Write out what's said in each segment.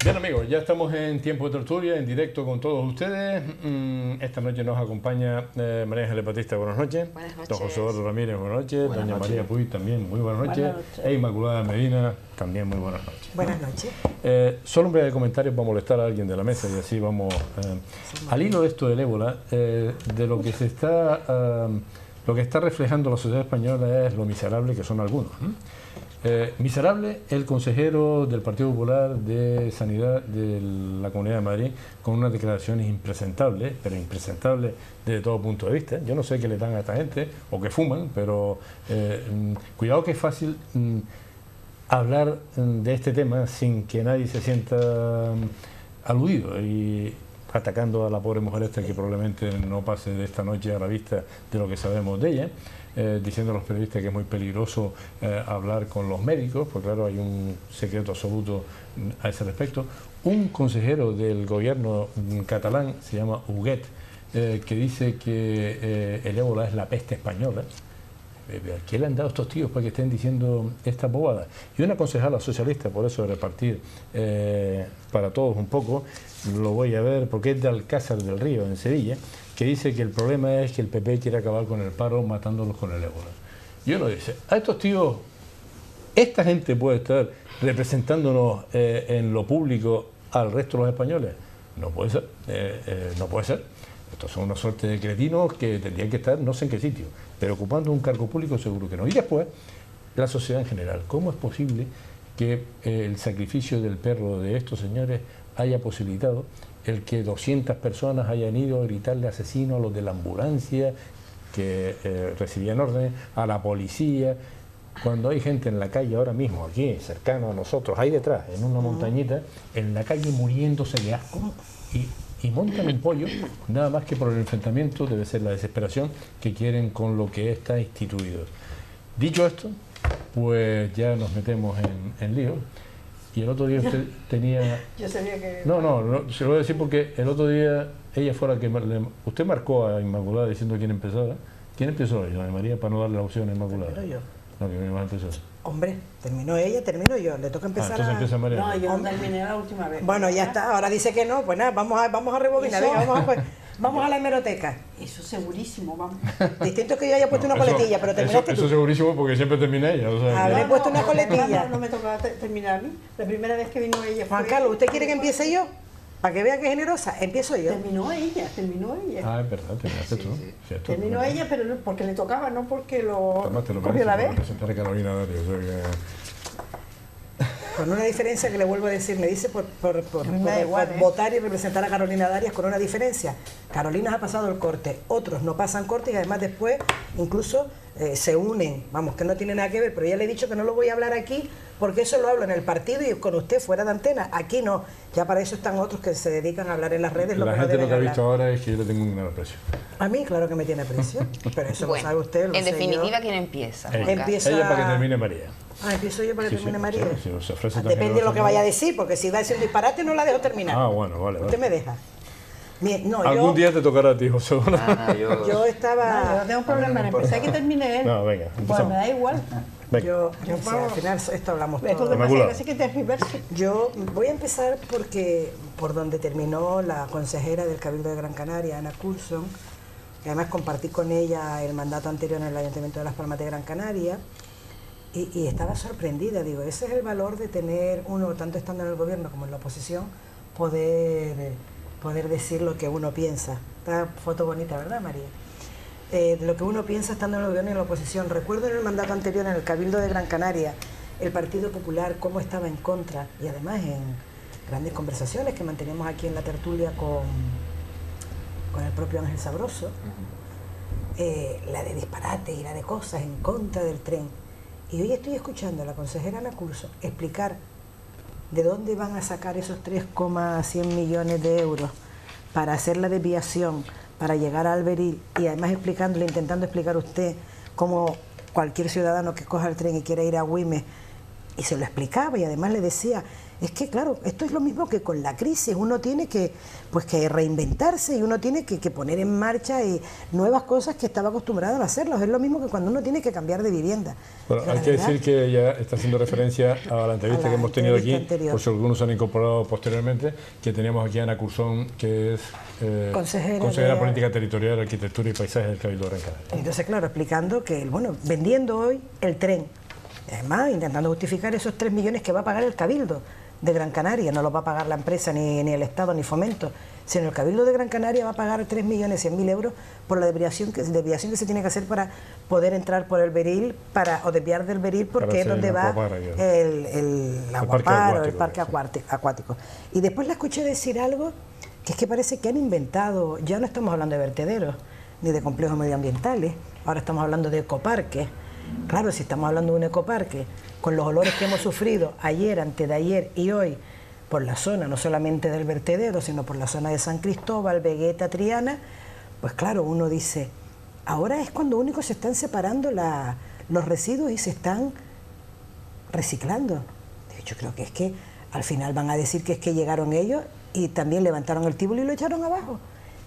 Bien amigos, ya estamos en Tiempo de Tertulia, en directo con todos ustedes. Esta noche nos acompaña María Ángeles Batista, buenas noches. Buenas noches. Don José Eduardo Ramírez, buenas noches. Buenas Doña noches. María Puig también, muy buenas noches. Buenas noches. E Inmaculada Medina, también muy buenas noches. Buenas noches. Solo un breve comentario para molestar a alguien de la mesa y así vamos. Al hilo de esto del ébola, de lo que se está... lo que está reflejando la sociedad española es lo miserable que son algunos. Miserable el consejero del Partido Popular de Sanidad de la Comunidad de Madrid con unas declaraciones impresentables, pero impresentables desde todo punto de vista. Yo no sé qué le dan a esta gente o que fuman, pero cuidado que es fácil hablar de este tema sin que nadie se sienta aludido y atacando a la pobre mujer esta que probablemente no pase de esta noche a la vista de lo que sabemos de ella. Diciendo a los periodistas que es muy peligroso hablar con los médicos, porque claro, hay un secreto absoluto a ese respecto. Un consejero del gobierno catalán, se llama Huguet, que dice que el ébola es la peste española. ¿A qué le han dado estos tíos para que estén diciendo esta bobada? Y una concejala socialista, por eso de repartir para todos un poco, lo voy a ver porque es de Alcázar del Río, en Sevilla, que dice que el problema es que el PP quiere acabar con el paro matándolos con el ébola. Y uno dice, a estos tíos, esta gente puede estar representándonos en lo público al resto de los españoles. No puede ser, no puede ser. Estos son una suerte de cretinos que tendrían que estar no sé en qué sitio, pero ocupando un cargo público seguro que no. Y después, la sociedad en general. ¿Cómo es posible que el sacrificio del perro de estos señores haya posibilitado el que 200 personas hayan ido a gritarle asesino a los de la ambulancia que recibían órdenes, a la policía, cuando hay gente en la calle ahora mismo, aquí, cercano a nosotros, ahí detrás, en una montañita, en la calle muriéndose de asco y montan un pollo, nada más que por el enfrentamiento, debe ser la desesperación que quieren con lo que está instituido. Dicho esto, pues ya nos metemos en lío. Y el otro día usted tenía... Yo sabía que... No, se lo voy a decir porque el otro día ella fue la que... Usted marcó a Inmaculada diciendo quién empezaba. ¿Quién empezó hoy, doña María, para no darle la opción a Inmaculada? Termino yo. No, que va a empezar. Hombre, terminó ella, termino yo. Le toca empezar Entonces empieza María. No, yo no terminé la última vez. Bueno, ya está. Ahora dice que no. Pues nada, vamos a rebobinar. Eso. Venga, vamos a la hemeroteca. Eso segurísimo, vamos. Distinto es que yo haya puesto una coletilla, pero terminaste eso tú. segurísimo porque siempre termina ella. O sea, Habré que- puesto una coletilla. No me tocaba terminar a mí. La primera vez que vino ella Juan fue- Carlos, ¿usted quiere que empiece yo? Para que vea que es generosa. Empiezo yo. Terminó ella. Ah, es verdad, terminaste tú. Cierto, Terminó verdad. ella, pero no porque le tocaba, no porque lo Además te lo cogió la mereces vez. por representar a Carolina Dario. O sea que... Con una diferencia que le vuelvo a decir, me dice por Me da igual, ¿eh? votar y representar a Carolina Darias con una diferencia. Carolina ha pasado el corte, otros no pasan corte y además después incluso se unen. Vamos, que no tiene nada que ver, pero ya le he dicho que no lo voy a hablar aquí porque eso lo hablo en el partido y con usted fuera de antena. Aquí no, ya para eso están otros que se dedican a hablar en las redes. La que no gente lo deben que ha hablar. visto ahora es que yo le tengo un gran aprecio. A mí, claro que me tiene aprecio, pero eso Bueno, lo sabe usted, lo en sé definitiva, yo. ¿quién empieza? Ella, Juan Carlos? Empieza- ella para que termine María. Ah, empiezo yo para que Sí, termine sí, María. sí, se ofrece tan Depende de lo que generosa. vaya a decir, porque si va a decir un disparate no la dejo terminar. Ah, bueno, vale. Usted me deja. Bien, no, Algún yo, día te tocará a ti, José. yo estaba... No, yo no tengo problema en empezar que termine él. No, venga, Pues empezamos. me da igual. Venga. Yo no sé, al final esto hablamos Esto todo. de Inmaculada. así que te reverse. Yo voy a empezar por donde terminó la consejera del Cabildo de Gran Canaria, Ana Coulson, que además compartí con ella el mandato anterior en el Ayuntamiento de Las Palmas de Gran Canaria, y estaba sorprendida, digo, ese es el valor de tener uno, tanto estando en el gobierno como en la oposición, poder decir lo que uno piensa. Esta foto bonita, ¿verdad, María? De lo que uno piensa estando en el gobierno y en la oposición. Recuerdo en el mandato anterior en el Cabildo de Gran Canaria, el Partido Popular cómo estaba en contra, y además en grandes conversaciones que manteníamos aquí en la tertulia con el propio Ángel Sabroso, la de disparate y la de cosas en contra del tren. Y hoy estoy escuchando a la consejera Ana Coulson explicar de dónde van a sacar esos 3,100 millones de euros para hacer la desviación, para llegar a Alberil, y además explicándole, intentando explicar usted cómo cualquier ciudadano que coja el tren y quiera ir a Güemes, y se lo explicaba y además le decía Es que, claro, esto es lo mismo que con la crisis. Uno tiene que, pues, que reinventarse y uno tiene que poner en marcha nuevas cosas que estaba acostumbrado a hacerlas. Es lo mismo que cuando uno tiene que cambiar de vivienda. Bueno, hay que decir que ya está haciendo referencia a la entrevista que hemos tenido aquí, anterior, por si algunos se han incorporado posteriormente, que teníamos aquí a Ana Cursón, que es consejera política territorial, arquitectura y paisaje del Cabildo de Gran Canaria. Entonces, claro, explicando que, bueno, vendiendo hoy el tren, además intentando justificar esos 3 millones que va a pagar el Cabildo de Gran Canaria, no lo va a pagar la empresa, ni el Estado, ni Fomento, sino el Cabildo de Gran Canaria va a pagar 3.100.000 euros por la desviación que se tiene que hacer para poder entrar por el Beril, o desviar del Beril, porque es donde va el aguapar o el parque acuático. Y después la escuché decir algo que es que parece que han inventado, ya no estamos hablando de vertederos, ni de complejos medioambientales, ahora estamos hablando de ecoparques. Claro, si estamos hablando de un ecoparque, con los olores que hemos sufrido ayer, antes de ayer y hoy, por la zona, no solamente del vertedero, sino por la zona de San Cristóbal, Vegueta, Triana, pues claro, uno dice, ahora es cuando único se están separando los residuos y se están reciclando. Yo creo que es que al final van a decir que es que llegaron ellos y también levantaron el tíbulo y lo echaron abajo.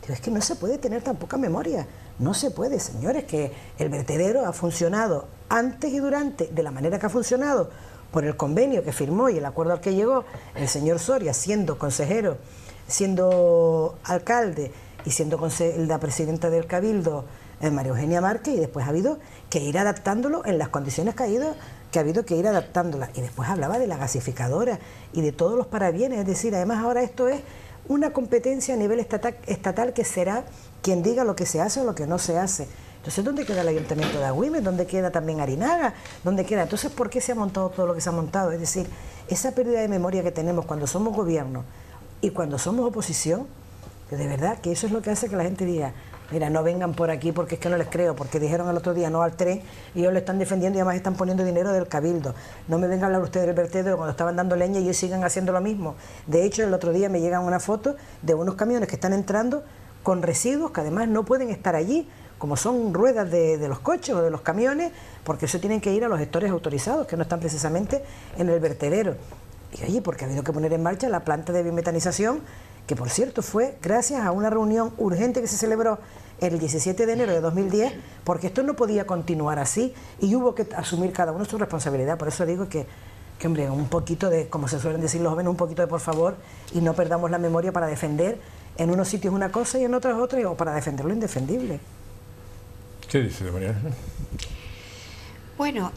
Es que no se puede tener tan poca memoria. No se puede, señores, que el vertedero ha funcionado antes y durante de la manera que ha funcionado por el convenio que firmó y el acuerdo al que llegó el señor Soria, siendo consejero, siendo alcalde y siendo la presidenta del Cabildo, María Eugenia Márquez, y después ha habido que ir adaptándolo en las condiciones que ha habido que ir adaptándola. Y después hablaba de la gasificadora y de todos los parabienes, es decir, además ahora esto es una competencia a nivel estatal que será quien diga lo que se hace o lo que no se hace. Entonces, ¿dónde queda el Ayuntamiento de Agüimes? ¿Dónde queda también Arinaga? ¿Dónde queda? Entonces, ¿por qué se ha montado todo lo que se ha montado? Es decir, esa pérdida de memoria que tenemos cuando somos gobierno y cuando somos oposición, de verdad que eso es lo que hace que la gente diga, mira, no vengan por aquí porque es que no les creo, porque dijeron el otro día no al tren y ellos lo están defendiendo y además están poniendo dinero del Cabildo. No me vengan a hablar ustedes del vertedero cuando estaban dando leña y ellos siguen haciendo lo mismo. De hecho, el otro día me llegan una foto de unos camiones que están entrando con residuos que además no pueden estar allí, como son ruedas de los coches o de los camiones, porque eso tienen que ir a los gestores autorizados, que no están precisamente en el vertedero. Y oye, porque ha habido que poner en marcha la planta de biometanización, que por cierto fue gracias a una reunión urgente que se celebró el 17 de enero de 2010, porque esto no podía continuar así y hubo que asumir cada uno su responsabilidad. Por eso digo que hombre, un poquito de, como se suelen decir los jóvenes, un poquito de por favor, y no perdamos la memoria para defender en unos sitios una cosa y en otros otra, o para defender lo indefendible. ¿Qué dice María? Bueno,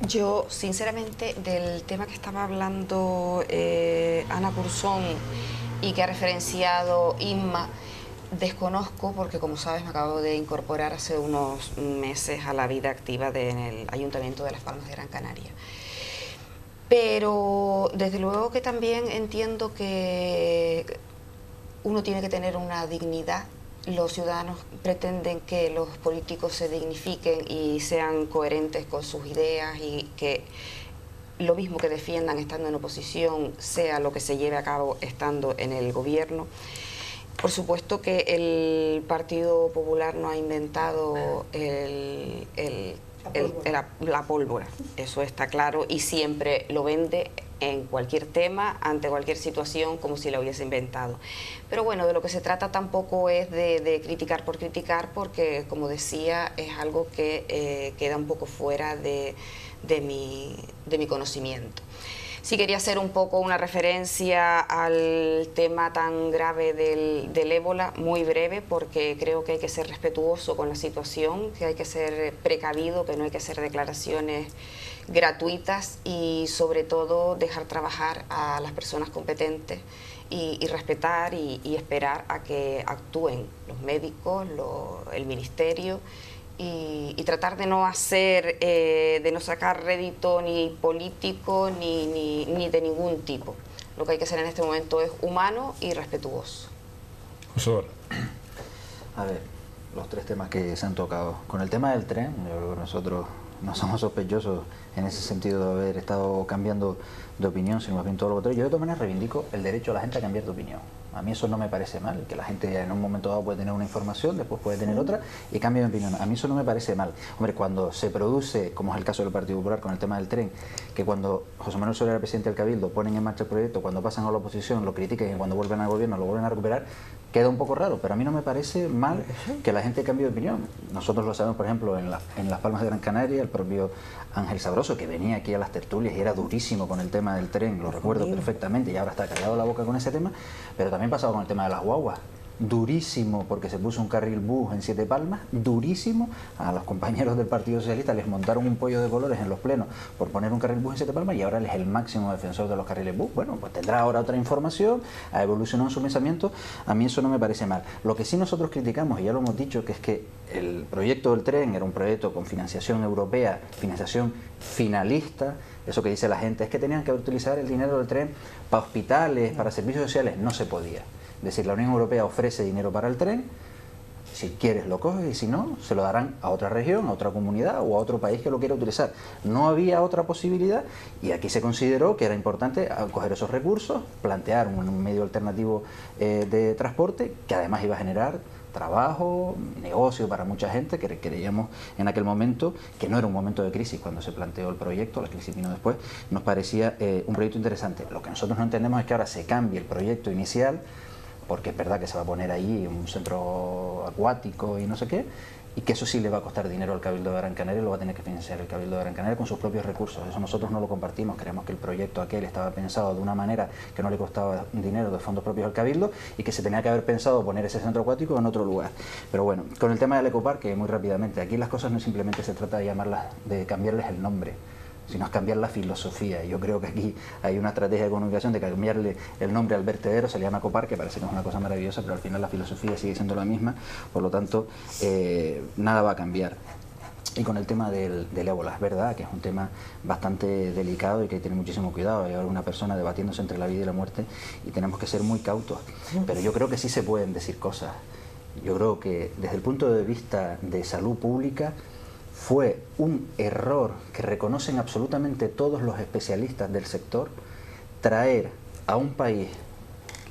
yo sinceramente del tema que estaba hablando Ana Cursón y que ha referenciado Inma, desconozco porque, como sabes, me acabo de incorporar hace unos meses a la vida activa en el Ayuntamiento de Las Palmas de Gran Canaria. Pero desde luego que también entiendo que uno tiene que tener una dignidad. Los ciudadanos pretenden que los políticos se dignifiquen y sean coherentes con sus ideas y que lo mismo que defiendan estando en oposición sea lo que se lleve a cabo estando en el gobierno. Por supuesto que el Partido Popular no ha inventado la pólvora, eso está claro, y siempre lo vende en cualquier tema, ante cualquier situación, como si la hubiese inventado. Pero bueno, de lo que se trata tampoco es de criticar por criticar, porque, como decía, es algo que queda un poco fuera de mi conocimiento. Sí quería hacer un poco una referencia al tema tan grave del ébola, muy breve, porque creo que hay que ser respetuoso con la situación, que hay que ser precavido, que no hay que hacer declaraciones gratuitas y sobre todo dejar trabajar a las personas competentes y respetar y esperar a que actúen los médicos, el ministerio, y tratar de no hacer, de no sacar rédito ni político ni de ningún tipo. Lo que hay que hacer en este momento es humano y respetuoso. A ver, los tres temas que se han tocado. Con el tema del tren, yo creo que nosotros no somos sospechosos en ese sentido de haber estado cambiando de opinión, sino más bien todo lo contrario. Yo de todas maneras reivindico el derecho a la gente a cambiar de opinión. A mí eso no me parece mal, que la gente en un momento dado puede tener una información, después puede tener otra y cambia de opinión. A mí eso no me parece mal. Hombre, cuando se produce, como es el caso del Partido Popular con el tema del tren, que cuando José Manuel Soler era presidente del Cabildo, ponen en marcha el proyecto, cuando pasan a la oposición lo critican y cuando vuelven al gobierno lo vuelven a recuperar, queda un poco raro, pero a mí no me parece mal que la gente cambie de opinión. Nosotros lo sabemos, por ejemplo, en Las Palmas de Gran Canaria, el propio Ángel Sabroso, que venía aquí a las tertulias y era durísimo con el tema del tren, lo recuerdo perfectamente, y ahora está callado la boca con ese tema, pero también pasaba con el tema de las guaguas. Durísimo porque se puso un carril bus en Siete Palmas, durísimo. A los compañeros del Partido Socialista les montaron un pollo de colores en los plenos por poner un carril bus en Siete Palmas y ahora él es el máximo defensor de los carriles bus. Bueno, pues tendrá ahora otra información, ha evolucionado en su pensamiento. A mí eso no me parece mal. Lo que sí nosotros criticamos, y ya lo hemos dicho, que es que el proyecto del tren era un proyecto con financiación europea, financiación finalista. Eso que dice la gente es que tenían que utilizar el dinero del tren para hospitales, para servicios sociales. No se podía. Es decir, la Unión Europea ofrece dinero para el tren, si quieres lo coges y si no, se lo darán a otra región, a otra comunidad o a otro país que lo quiera utilizar. No había otra posibilidad y aquí se consideró que era importante coger esos recursos, plantear un medio alternativo de transporte que además iba a generar trabajo, negocio para mucha gente, que creíamos en aquel momento que no era un momento de crisis cuando se planteó el proyecto, la crisis vino después, nos parecía un proyecto interesante. Lo que nosotros no entendemos es que ahora se cambie el proyecto inicial, porque es verdad que se va a poner ahí un centro acuático y no sé qué, y que eso sí le va a costar dinero al Cabildo de Gran Canaria y lo va a tener que financiar el Cabildo de Gran Canaria con sus propios recursos. Eso nosotros no lo compartimos, creemos que el proyecto aquel estaba pensado de una manera que no le costaba dinero de fondos propios al Cabildo y que se tenía que haber pensado poner ese centro acuático en otro lugar. Pero bueno, con el tema del ecoparque, muy rápidamente, aquí las cosas no simplemente se trata de llamarlas, de cambiarles el nombre, sino es cambiar la filosofía. Yo creo que aquí hay una estrategia de comunicación de cambiarle el nombre al vertedero, se le llama ecoparque, parece que es una cosa maravillosa, pero al final la filosofía sigue siendo la misma, por lo tanto nada va a cambiar. Y con el tema del ébola, es verdad que es un tema bastante delicado y que hay que tener muchísimo cuidado. Hay una persona debatiéndose entre la vida y la muerte y tenemos que ser muy cautos, pero yo creo que sí se pueden decir cosas. Yo creo que desde el punto de vista de salud pública fue un error que reconocen absolutamente todos los especialistas del sector, traer a un país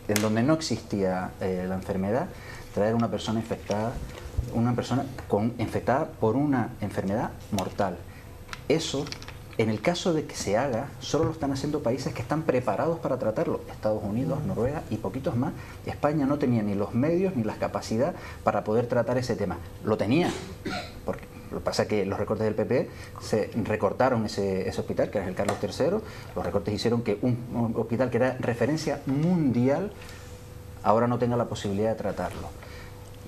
en donde no existía la enfermedad, traer una persona infectada, infectada por una enfermedad mortal. Eso, en el caso de que se haga, solo lo están haciendo países que están preparados para tratarlo. Estados Unidos, Noruega y poquitos más. España no tenía ni los medios ni la capacidad para poder tratar ese tema. Lo tenía, porque lo que pasa es que los recortes del PP se recortaron ese hospital, que era el Carlos III. Los recortes hicieron que un hospital que era referencia mundial ahora no tenga la posibilidad de tratarlo.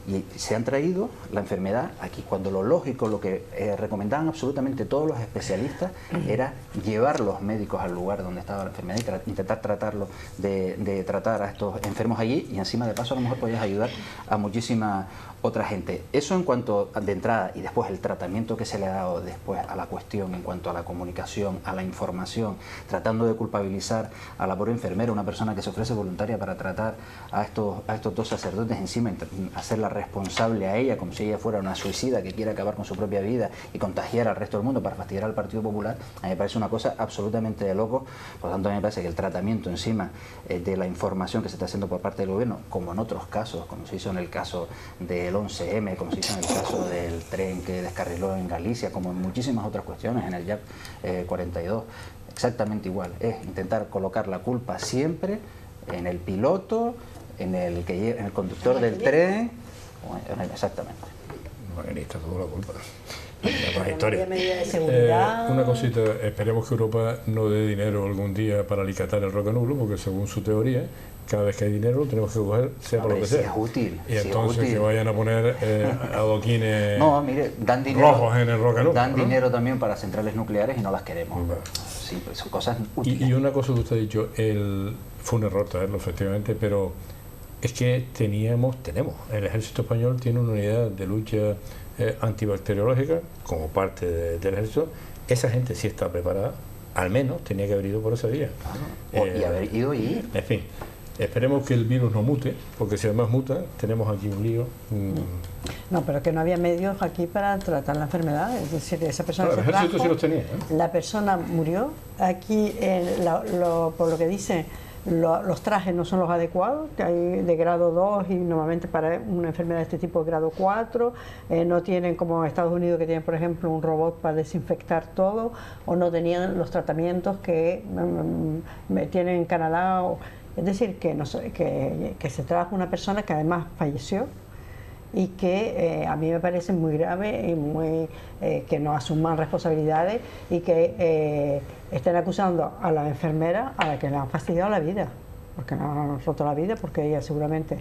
Y se han traído la enfermedad aquí, cuando lo lógico, lo que recomendaban absolutamente todos los especialistas era llevar los médicos al lugar donde estaba la enfermedad y intentar tratarlo, de tratar a estos enfermos allí, y encima de paso a lo mejor podías ayudar a muchísima otra gente. Eso en cuanto de entrada, y después el tratamiento que se le ha dado después a la cuestión en cuanto a la comunicación, a la información, tratando de culpabilizar a la pobre enfermera, una persona que se ofrece voluntaria para tratar a estos dos sacerdotes, encima hacerla responsable a ella como si ella fuera una suicida que quiere acabar con su propia vida y contagiar al resto del mundo para fastidiar al Partido Popular. A mí me parece una cosa absolutamente de loco. Por lo tanto, a mí me parece que el tratamiento encima de la información que se está haciendo por parte del gobierno, como en otros casos, como se hizo en el caso del 11M, como se hizo en el caso del tren que descarriló en Galicia, como en muchísimas otras cuestiones, en el JAP 42, exactamente igual. Es intentar colocar la culpa siempre en el piloto, en el conductor del tren. Exactamente. Maquinista, toda la culpa. Una cosita, esperemos que Europa no dé dinero algún día para alicatar el rock and roll, porque según su teoría, cada vez que hay dinero lo tenemos que coger, sea por lo que sea. Es útil. Y entonces que vayan a poner adoquines dan dinero, rojos en el rock and roll. Dan dinero también para centrales nucleares y no las queremos. Vale. Sí, pues son cosas útiles. Y una cosa que usted ha dicho, fue un error traerlo efectivamente, pero es que tenemos, el ejército español tiene una unidad de lucha antibacteriológica como parte del ejército. Esa gente sí está preparada, al menos tenía que haber ido por esa vía. Y haber ido y... En fin, esperemos que el virus no mute, porque si además muta, tenemos aquí un lío. No, pero que no había medios aquí para tratar la enfermedad. Es decir, esa persona el ejército sí los tenía, la persona murió. Aquí, por lo que dice los trajes no son los adecuados, que hay de grado 2 y normalmente para una enfermedad de este tipo grado 4, no tienen como Estados Unidos, que tienen por ejemplo un robot para desinfectar todo, o no tenían los tratamientos que tienen en Canadá. Es decir, que se trajo una persona que además falleció y que a mí me parece muy grave y que no asuman responsabilidades y que estén acusando a la enfermera a la que le han fastidiado la vida, porque no han roto la vida, porque ella seguramente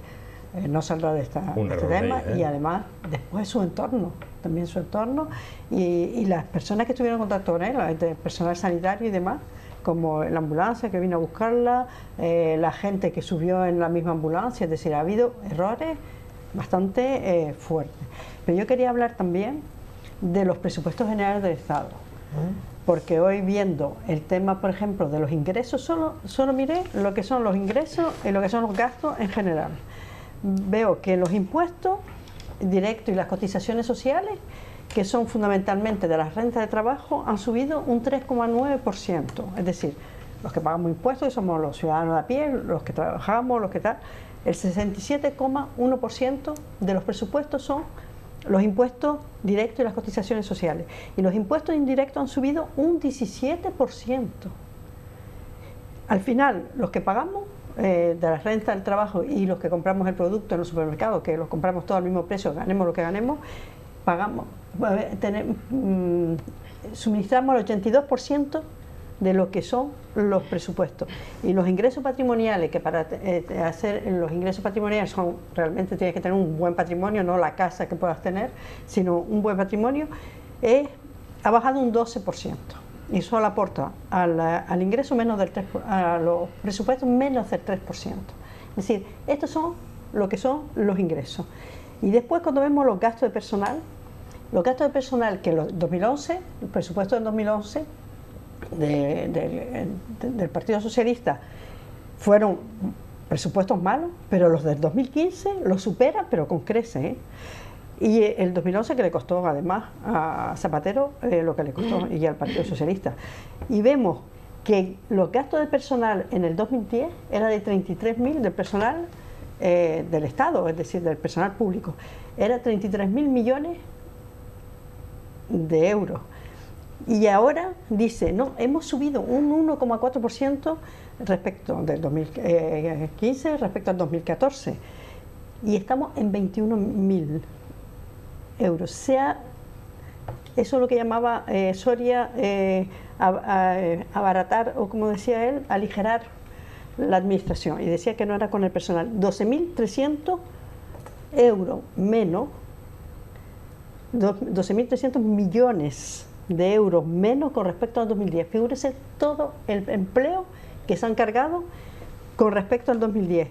no saldrá de este tema, y además después su entorno, también su entorno y las personas que estuvieron en contacto con él, el personal sanitario y demás, como la ambulancia que vino a buscarla, la gente que subió en la misma ambulancia. Es decir, ha habido errores bastante fuertes. Pero yo quería hablar también de los presupuestos generales del Estado, porque hoy, viendo el tema, por ejemplo, de los ingresos, solo miré lo que son los ingresos y lo que son los gastos en general. Veo que los impuestos directos y las cotizaciones sociales, que son fundamentalmente de las rentas de trabajo, han subido un 3,9%. Es decir, los que pagamos impuestos, que somos los ciudadanos de a pie, los que trabajamos, los que tal, el 67,1% de los presupuestos son los impuestos directos y las cotizaciones sociales. Y los impuestos indirectos han subido un 17%. Al final, los que pagamos de la renta del trabajo y los que compramos el producto en los supermercados, que los compramos todos al mismo precio, ganemos lo que ganemos, pagamos, suministramos el 82% de lo que son los presupuestos. Y los ingresos patrimoniales, que para hacer los ingresos patrimoniales realmente tienes que tener un buen patrimonio, no la casa que puedas tener, sino un buen patrimonio, ha bajado un 12%. Y eso le aporta al ingreso menos del 3%, a los presupuestos menos del 3%. Es decir, estos son lo que son los ingresos. Y después, cuando vemos los gastos de personal que en 2011, el presupuesto del 2011 del Partido Socialista fueron presupuestos malos, pero los del 2015 los superan, pero con creces, Y el 2011, que le costó además a Zapatero lo que le costó y al Partido Socialista. Y vemos que los gastos de personal en el 2010 era de 33.000 del personal del Estado, es decir, del personal público. Era 33.000 millones de euros. Y ahora dice, no, hemos subido un 1,4% respecto del 2015 respecto al 2014. Y estamos en 21.000 euros. Eso es lo que llamaba Soria abaratar, o como decía él, aligerar la administración. Y decía que no era con el personal. 12.300 euros menos, 12.300 millones de euros menos con respecto al 2010. Figúrese todo el empleo que se han cargado con respecto al 2010.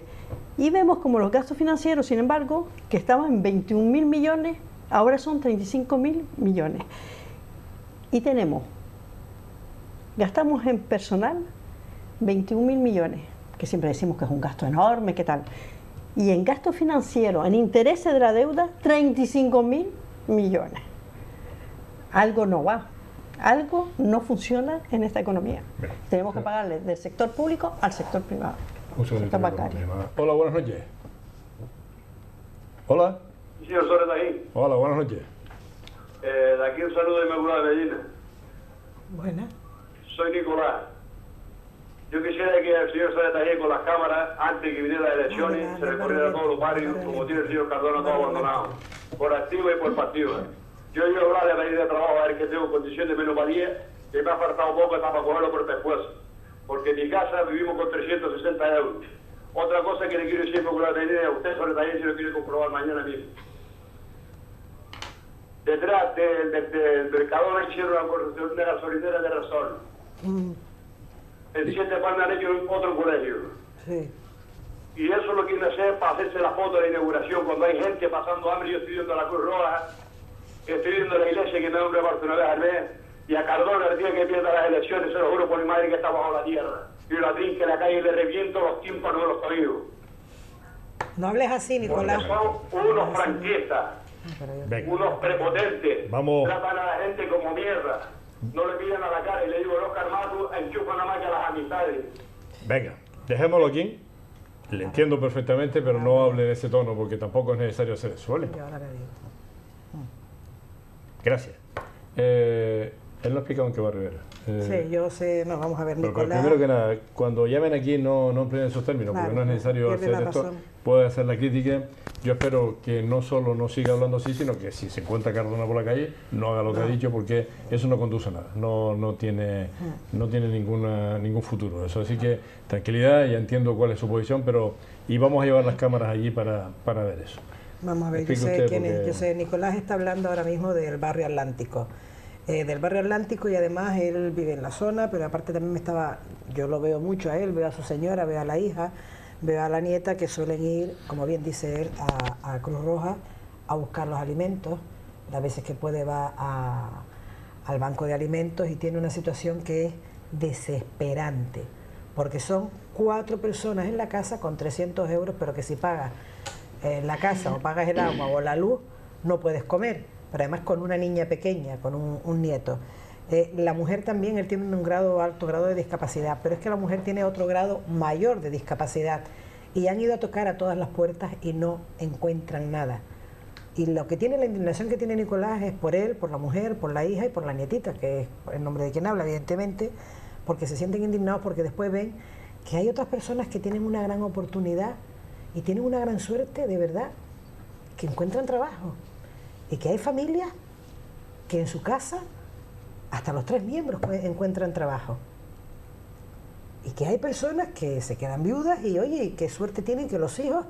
Y vemos como los gastos financieros, sin embargo, que estaban en 21.000 millones, ahora son 35.000 millones. Y gastamos en personal 21.000 millones, que siempre decimos que es un gasto enorme, ¿qué tal? Y en gasto financiero, en intereses de la deuda, 35.000 millones. Algo no va, algo no funciona en esta economía. Bien. Tenemos que pagarle del sector público al sector privado. Sector bancario. Hola, buenas noches. Hola. Señor Soria de ahí. Hola, buenas noches. De aquí un saludo de Inmaculada de Medina. Buenas. Soy Nicolás. Yo quisiera que el señor Soria de ahí con las cámaras, antes de que vinieran las elecciones, se recorriera a todos los barrios, como tiene el señor Cardona, todo abandonado, por activo y por pasivo. Yo he ido a hablar de la ley de trabajo, a ver que tengo condición de menosvalía, que me ha faltado poco para cogerlo por pescuezo. Porque en mi casa vivimos con 360 euros. Otra cosa que le quiero decir Inmaculada de Medina, a usted sobre también si lo quiere comprobar mañana mismo. Detrás del Mercadona hicieron una construcción de gasolinera de razón. En 7 Palmas han hecho otro colegio. Sí. Y eso lo quieren hacer para hacerse la foto de la inauguración, cuando hay gente pasando hambre. Yo estoy viendo la Cruz Roja, estoy viendo la iglesia que me da un reparto una vez al mes, y a Cardona el día que pierda las elecciones, se lo juro por mi madre que está bajo la tierra. Y la trinca en la calle y le reviento los tímpanos de los oídos. No hables así, Nicolás. Porque son unos franquistas, unos prepotentes. Vamos. Tratan a la gente como mierda. No le miran a la cara y le digo, los carmatos enchufan nada más que a las amistades. Venga. Dejémoslo aquí. Le entiendo perfectamente, pero no hable en ese tono porque tampoco es necesario hacer eso, ¿vale? Yo ahora le digo. Gracias. Él no ha explicado en qué va Rivera. Sí, yo sé, no, vamos a ver, Pero Nicolás. primero que nada, cuando llamen aquí no empleen esos términos, Claro, porque no es necesario pierde hacer la esto. razón. Puede hacer la crítica. Yo espero que no solo no siga hablando así, sino que si se encuentra Cardona por la calle, no haga lo que ha dicho, porque eso no conduce a nada. No tiene ningún futuro. Eso, así que tranquilidad, ya entiendo cuál es su posición, pero y vamos a llevar las cámaras allí para ver eso. Vamos a ver, yo Explique sé usted, quién es. porque- Yo sé, Nicolás está hablando ahora mismo del barrio Atlántico. Del barrio Atlántico, y además él vive en la zona, pero aparte también yo lo veo mucho a él, veo a su señora, veo a la hija, veo a la nieta que suelen ir, como bien dice él, a Cruz Roja a buscar los alimentos. Las veces que puede va al banco de alimentos y tiene una situación que es desesperante, porque son 4 personas en la casa con 300 euros, pero que si pagas la casa o pagas el agua o la luz, no puedes comer. Pero además con una niña pequeña, con un nieto. La mujer también, él tiene un alto grado de discapacidad, pero es que la mujer tiene otro grado mayor de discapacidad y han ido a tocar a todas las puertas y no encuentran nada. Y lo que tiene, la indignación que tiene Nicolás es por él, por la mujer, por la hija y por la nietita, que es el nombre de quien habla, evidentemente, porque se sienten indignados porque después ven que hay otras personas que tienen una gran oportunidad y tienen una gran suerte, de verdad, que encuentran trabajo. Y que hay familias que en su casa hasta los 3 miembros encuentran trabajo. Y que hay personas que se quedan viudas y oye, y qué suerte tienen que los hijos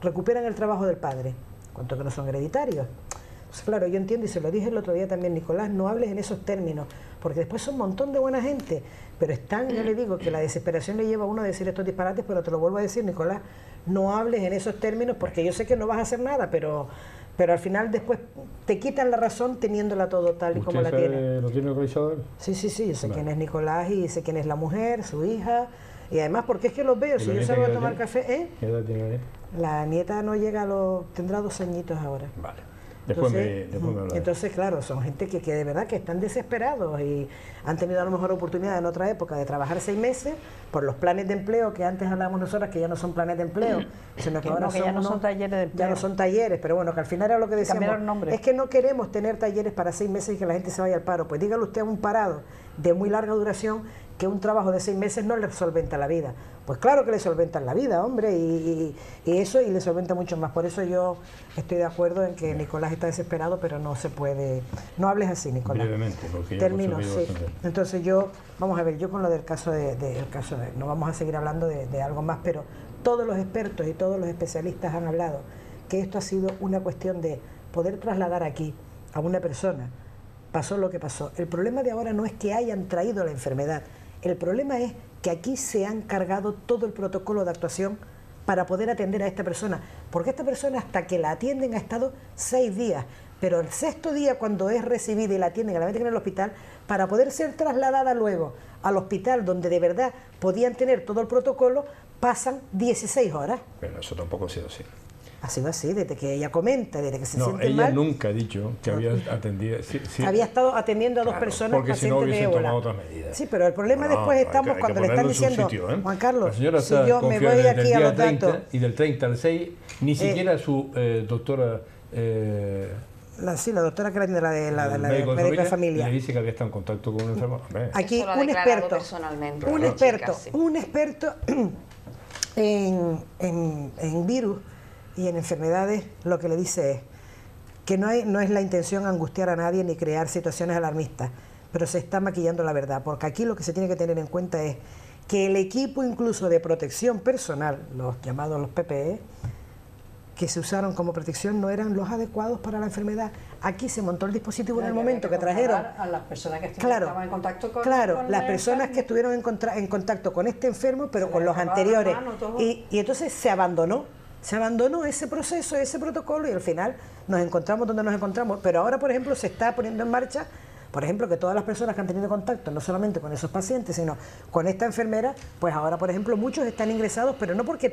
recuperan el trabajo del padre, cuanto que no son hereditarios. Pues claro, yo entiendo y se lo dije el otro día también, Nicolás, no hables en esos términos, porque después son un montón de buena gente, pero están, yo le digo que la desesperación le lleva a uno a decir estos disparates, pero te lo vuelvo a decir, Nicolás, no hables en esos términos porque yo sé que no vas a hacer nada, pero al final después te quitan la razón teniéndola todo tal y como la tiene. ¿Lo tiene localizado él? Sí, yo sé quién es Nicolás y sé quién es la mujer, su hija, y además porque es que los veo, si yo salgo a tomar café, ¿Qué edad tiene la nieta? la nieta no llega tendrá 2 añitos ahora. Vale. Después me habla. Entonces, claro, son gente que de verdad que están desesperados y han tenido a lo mejor oportunidad en otra época de trabajar 6 meses por los planes de empleo que antes hablábamos nosotras que ya no son planes de empleo, sino que ahora ya no son talleres de empleo. ya no son talleres, pero bueno, que al final era lo que decíamos, Cambiaron nombre. es que no queremos tener talleres para 6 meses y que la gente se vaya al paro. Pues dígale usted a un parado de muy larga duración que un trabajo de 6 meses no le solventa la vida. Pues claro que le solventan la vida, hombre, y eso, y le solventa mucho más. Por eso yo estoy de acuerdo en que Nicolás está desesperado, pero no se puede. No hables así, Nicolás. Brevemente, porque ya Termino, hemos sí. sabido bastante. Entonces vamos a ver, yo con lo del caso no vamos a seguir hablando de algo más, pero todos los expertos y todos los especialistas han hablado que esto ha sido una cuestión de poder trasladar aquí a una persona. Pasó lo que pasó. El problema de ahora no es que hayan traído la enfermedad, el problema es que aquí se han cargado todo el protocolo de actuación para poder atender a esta persona, porque esta persona hasta que la atienden ha estado 6 días, pero el 6.º día cuando es recibida y la atienden, la meten en el hospital, para poder ser trasladada luego al hospital donde de verdad podían tener todo el protocolo, pasan 16 horas. Pero eso tampoco ha sido así. Ha sido así, desde que ella comenta, desde que se No, siente ella mal. nunca ha dicho que había atendido. Sí, Había estado atendiendo a 2 personas porque si no pacientes de hubiesen ébola. tomado otras medidas. Sí, pero el problema después hay estamos que cuando le están ponerlo en su diciendo, sitio, ¿eh? Juan Carlos, La señora si está yo me confiada voy desde el aquí a día los 30, datos. y del 30 al 6, ni siquiera su doctora... La doctora que la tiene, la médico de familia. le dice que había estado en contacto con un enfermo. Hombre, Aquí Eso lo ha un declarado experto, personalmente, un la experto, chica, sí. un experto en virus y en enfermedades, lo que le dice es que no es la intención angustiar a nadie ni crear situaciones alarmistas, pero se está maquillando la verdad, porque aquí lo que se tiene que tener en cuenta es que el equipo incluso de protección personal, los llamados los PPE, que se usaron como protección no eran los adecuados para la enfermedad. Aquí se montó el dispositivo en el momento que trajeron a las personas que estaban en contacto con las el personas enfermo. que estuvieron en contacto con este enfermo, pero Se con les los lavaban anteriores. las manos, todo. Y entonces se abandonó ese proceso, ese protocolo, y al final nos encontramos donde nos encontramos. Pero ahora, por ejemplo, se está poniendo en marcha por ejemplo, que todas las personas que han tenido contacto, no solamente con esos pacientes, sino con esta enfermera, pues ahora, por ejemplo, muchos están ingresados, pero no porque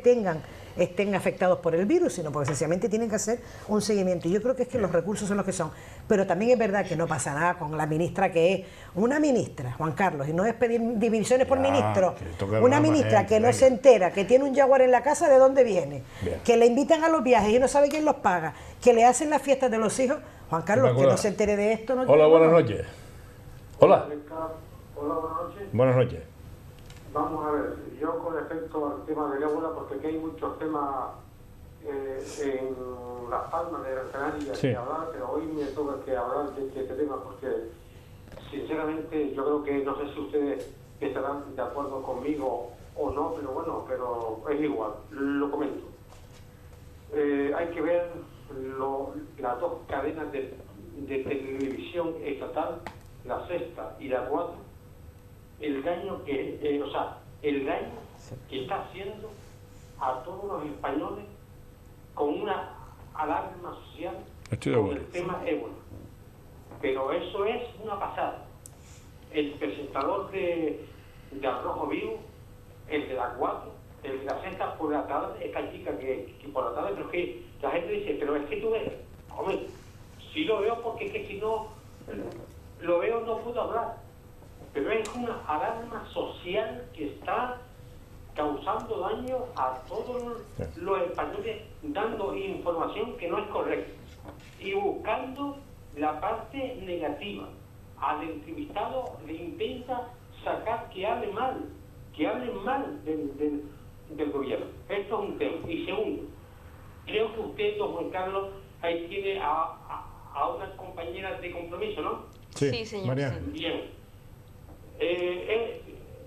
estén afectados por el virus, sino porque sencillamente tienen que hacer un seguimiento. Y yo creo que es que los recursos son los que son. Pero también es verdad que no pasa nada con la ministra, que es una ministra, Juan Carlos, y no es pedir divisiones por ministro, una ministra que no se entera, que tiene un Jaguar en la casa, ¿de dónde viene? Bien. Que le invitan a los viajes y no sabe quién los paga, que le hacen las fiestas de los hijos. Juan Carlos, que no se entere de esto. No. Hola, buenas noches. Hola. Hola, buenas noches. Buenas noches. Vamos a ver, yo con respecto al tema del ébola, porque aquí hay muchos temas en Las Palmas de Gran Canaria que hablar, pero hoy me toca que hablar de este tema, porque sinceramente yo creo que, no sé si ustedes estarán de acuerdo conmigo o no, pero bueno, pero es igual, lo comento. Hay que ver las dos cadenas de televisión estatal, la Sexta y la Cuatro, el daño que está haciendo a todos los españoles con una alarma social con el tema ébola. Pero eso es una pasada. El presentador de Al Rojo Vivo, el de la Cuatro, el de la Sexta por la tarde, esta chica que por la tarde, pero que la gente dice, pero es que tú ves, hombre, sí lo veo porque es que si no lo veo no puedo hablar, pero es una alarma social que está causando daño a todos los españoles, dando información que no es correcta y buscando la parte negativa. Al entrevistado le intenta sacar que hable mal del gobierno. Esto es un tema. Y segundo, creo que usted, don Juan Carlos, ahí tiene a una compañera de compromiso, ¿no? Sí, señor. María. Bien.